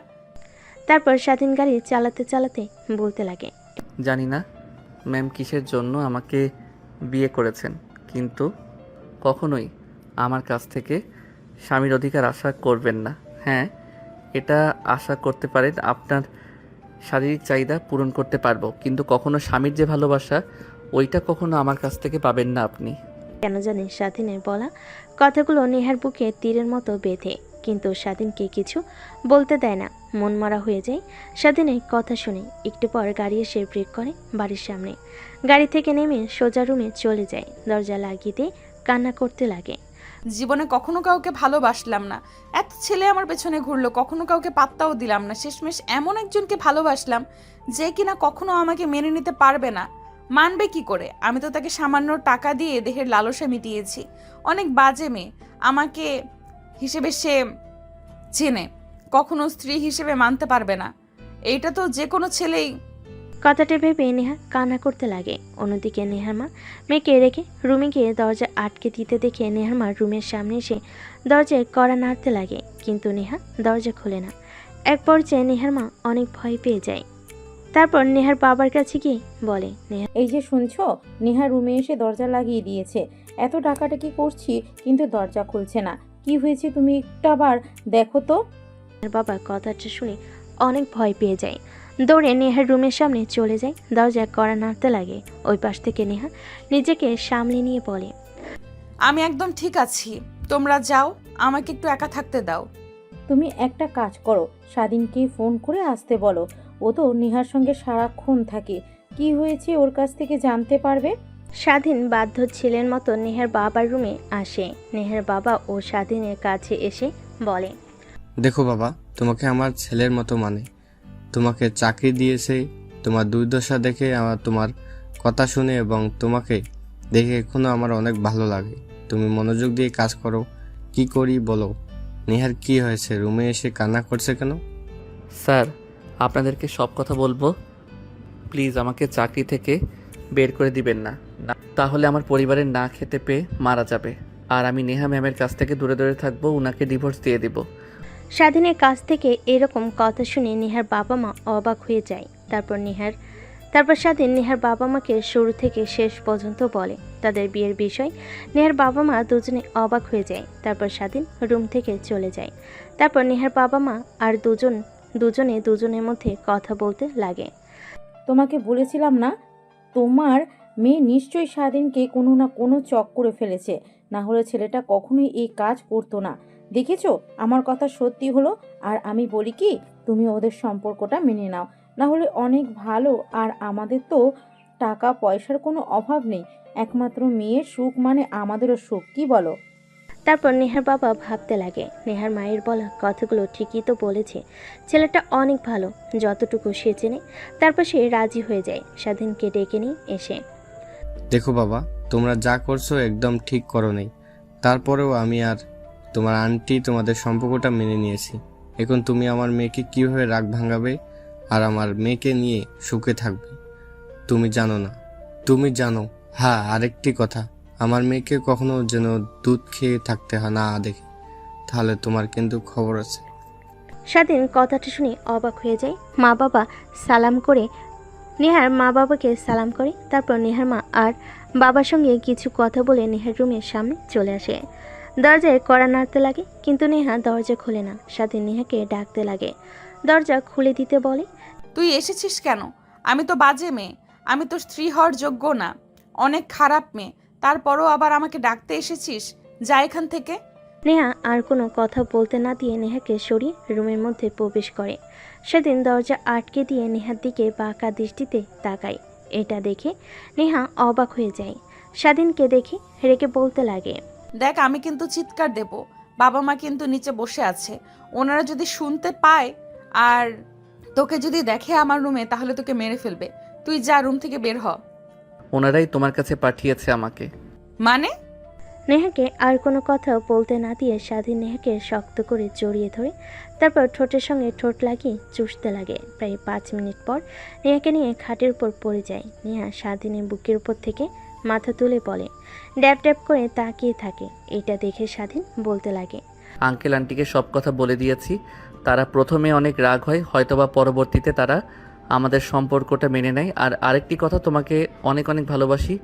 তারপর স্বাধীন গাড়ি চালাতে চালাতে বলতে লাগে, জানি না ম্যাম কিসের জন্য আমাকে বিয়ে করেছেন, কিন্তু কখনোই আমার কাছ থেকে স্বামীর অধিকার আশা করবেন না। হ্যাঁ, এটা আশা করতে পারেন আপনার শারীরিক চাহিদা পূরণ করতে পারবো, কিন্তু কখনো স্বামীর যে ভালোবাসা ওইটা কখনো আমার কাছ থেকে পাবেন না আপনি। কেন জানি স্বাধীনের বলা কথাগুলো নেহার বুকে তীরের মতো বেঁধে, কিন্তু স্বাধীনকে কিছু বলতে দেয় না। মন মরা হয়ে যায় স্বাধীনের কথা শুনে। একটু পর গাড়ি এসে ব্রেক করে বাড়ির সামনে। গাড়ি থেকে নেমে সোজা রুমে চলে যায়। দরজা লাগিয়ে দিয়ে কান্না করতে লাগে। জীবনে কখনো কাউকে ভালোবাসলাম না, এত ছেলে আমার পেছনে ঘুরলো, কখনো কাউকে পাত্তাও দিলাম না, শেষমেশ এমন একজনকে ভালোবাসলাম যে কিনা কখনো আমাকে মেনে নিতে পারবে না। মানবে কি করে? আমি তো তাকে সামান্য টাকা দিয়ে দেহের লালসা মিটিয়েছি। অনেক বাজে মেয়ে, আমাকে হিসেবে সে চেনে, কখনো স্ত্রী হিসেবে মানতে পারবে না। এইটা তো যে কোনো ছেলেই। কথাটা ভেবে নেহা কান্না করতে লাগে। অন্যদিকে নেহার মা মেয়েকে রেখে রুমে গিয়ে দরজা আটকে দিতে দেখে নেহার মা রুমের সামনে এসে দরজায় কড়া নাড়তে লাগে, কিন্তু নেহা দরজা খোলে না। এক পর্যায়ে নেহার মা অনেক ভয় পেয়ে যায়। তারপর নেহার বাবার কাছে গিয়ে বলে, নেহা এই যে শুনছো, নেহা রুমে এসে দরজা লাগিয়ে দিয়েছে। এত ডাকাডাকি করছি কিন্তু দরজা খুলছে না। কি হয়েছে তুমি একটু আবার দেখো তো। নেহার বাবা কথাটা শুনে অনেক ভয় পেয়ে যায়। দৌড়ে নেহার রুমের সামনে চলে যায়, দরজায় কড়া নাড়তে লাগে। ওই পাশ থেকে নেহা নিজেকে সামলে নিয়ে বলে, আমি একদম ঠিক আছি, তোমরা যাও, আমাকে একটু একা থাকতে দাও। তুমি একটা কাজ করো, স্বাধীনকে ফোন করে আসতে বলো। ও তো নেহার সঙ্গে সারাক্ষণ থাকে, কি হয়েছে ওর কাছ থেকে জানতে পারবে। স্বাধীন বাধ্য ছেলের মতো নেহার বাবার রুমে আসে। নেহার বাবা ও স্বাধীনের কাছে এসে বলে, দেখো বাবা, তোমাকে আমার ছেলের মতো মানে, তোমাকে চাকরি দিয়েছে। তোমার দুর্দশা দেখে আমার তোমার কথা শুনে এবং তোমাকে দেখে এখনো আমার অনেক ভালো লাগে। তুমি মনোযোগ দিয়ে কাজ করো। কি করি বলো? নেহার কি হয়েছে? রুমে এসে কান্না করছে কেন? স্যার, আপনাদেরকে সব কথা বলবো, প্লিজ আমাকে চাকরি থেকে বের করে দিবেন না, তাহলে আমার পরিবারের না খেতে পেয়ে মারা যাবে। আর আমি নেহা ম্যামের কাছ থেকে দূরে দূরে থাকবো, উনাকে ডিভোর্স দিয়ে দিব। স্বাধীনের কাছ থেকে এরকম কথা শুনে নেহার বাবা মা অবাক হয়ে যায়। তারপর স্বাধীন নেহার বাবা মাকে শুরু থেকে শেষ পর্যন্ত বলে তাদের বিয়ের বিষয়। নেহার বাবা মা দুজনে অবাক হয়ে যায়। তারপর স্বাধীন রুম থেকে চলে যায়। তারপর নেহার বাবা মা আর দুজনে দুজনের মধ্যে কথা বলতে লাগে। তোমাকে বলেছিলাম না, তোমার মেয়ে নিশ্চয়ই স্বাধীনকে কোনো না কোনো চক করে ফেলেছে, না হলে ছেলেটা কখনোই এই কাজ করতো না। দেখেছো, আমার কথা সত্যি হলো। আর আমি বলি কি, তুমি ওদের সম্পর্কটা মেনে নাও, না হলে অনেক ভালো। আর আমাদের তো টাকা পয়সার কোনো অভাব নেই, একমাত্র মেয়ের সুখ মানে আমাদেরও সুখ, কি বলো? তারপর নেহার বাবা ভাবতে লাগে, নেহার মায়ের বলা কথাগুলো ঠিকই তো বলেছে, ছেলেটা অনেক ভালো, যতটুকু সে চেনে। তারপর সে রাজি হয়ে যায়। স্বাধীনকে ডেকে নিয়ে এসে, দেখো বাবা, তোমরা যা করছো একদম ঠিক করো নাই। তারপরেও আমি আর তোমার আন্টি তোমাদের সম্পর্কটা মেনে নিয়েছি। এখন তুমি আমার মেয়েকে কীভাবে রাগ ভাঙাবে আর আমার মেয়েকে নিয়ে সুখে থাকবে তুমি জানো না। তুমি জানো। হ্যাঁ, আরেকটি কথা, আমার মেয়েকে কখনো যেন দুধ খেয়ে থাকতে না দেখে, তাহলে তোমার কিন্তু খবর আছে। স্বাধীন কথাটা শুনে অবাক হয়ে যায়। মা বাবা সালাম করে নেহার মা বাবাকে সালাম করে। তারপর নেহার মা আর বাবার সঙ্গে কিছু কথা বলে নেহার রুমের সামনে চলে আসে। দরজায় কড়া নাড়তে লাগে, কিন্তু নেহা দরজা খোলে না। স্বাধীন নেহাকে ডাকতে লাগে, দরজা খুলে দিতে বলে, তুই এসেছিস কেন? আমি তো বাজে মেয়ে, আমি তো স্ত্রী হওয়ার যোগ্য না, অনেক খারাপ মেয়ে, তারপরও আবার আমাকে ডাকতে এসেছিস? যা এখান থেকে। নেহা আর কোনো কথা বলতে না দিয়ে নেহাকে সরিয়ে রুমের মধ্যে প্রবেশ করে। সেদিন দরজা আটকে দিয়ে নেহার দিকে বাঁকা দৃষ্টিতে তাকায়। এটা দেখে নেহা অবাক হয়ে যায়। স্বাধীনকে দেখে রেগে বলতে লাগে, দেখ, আমি কিন্তু চিৎকার দেব, বাবা মা কিন্তু নিচে বসে আছে, ওনারা যদি শুনতে পায় আর তোকে যদি দেখে আমার রুমে, তাহলে তোকে মেরে ফেলবে। তুই যা, রুম থেকে বের হ। ওনারাই তোমার কাছে পাঠিয়েছে আমাকে। মানে? নেহাকে আর কোনো কথা বলতে না দিয়ে স্বাধীন নেহাকে শক্ত করে জড়িয়ে ধরে তারপর ঠোঁটের সঙ্গে ঠোঁট লাগিয়ে চুষতে লাগে। প্রায় 5 মিনিট পর নেহাকে নিয়ে খাটের উপর পড়ে যায়। নেহা স্বাধীনের বুকের উপর থেকে মাথা তুলে বলে, ড্যাব ড্যাব করে তাকিয়ে থাকে। এটা দেখে স্বাধীন বলতে লাগে, আঙ্কেল আন্টিকে সব কথা বলে দিয়েছি, তারা প্রথমে অনেক রাগ হয়, হয়তোবা পরবর্তীতে তারা আমাদের সম্পর্কটা মেনে নেয়। আর আরেকটি কথা, তোমাকে অনেক অনেক ভালোবাসি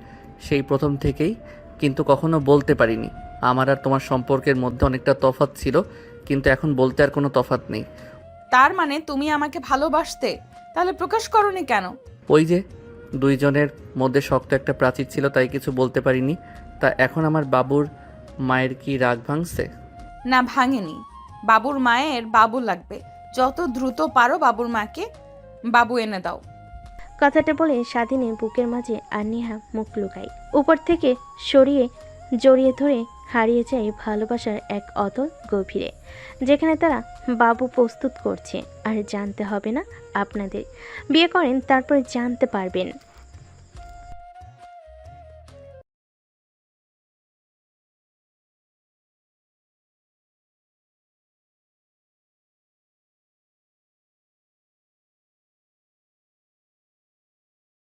সেই প্রথম থেকেই, কিন্তু কখনো বলতে পারিনি। আমার আর তোমার সম্পর্কের মধ্যে অনেকটা তফাৎ ছিল, কিন্তু এখন বলতে আর কোনো তফাৎ নেই। তার মানে তুমি আমাকে ভালোবাসতে, তাহলে প্রকাশ করনি কেন? ওই যে দুইজনের মধ্যে শক্ত একটা প্রাচীর ছিল, তাই কিছু বলতে পারিনি। তা এখন আমার বাবুর মায়ের কি রাগ ভাঙছে? না, ভাঙেনি। বাবুর মায়ের বাবু লাগবে, যত দ্রুত পারো বাবুর মাকে বাবু এনে দাও। কথাটা বলে স্বাধীনের বুকের মাঝে আর নেহা মুখ লুকায়। উপর থেকে সরিয়ে জড়িয়ে ধরে হারিয়ে যায় ভালোবাসার এক অতল গভীরে, যেখানে তারা বাবু প্রস্তুত করছে। আর জানতে হবে না আপনাদের, বিয়ে করেন তারপরে জানতে পারবেন।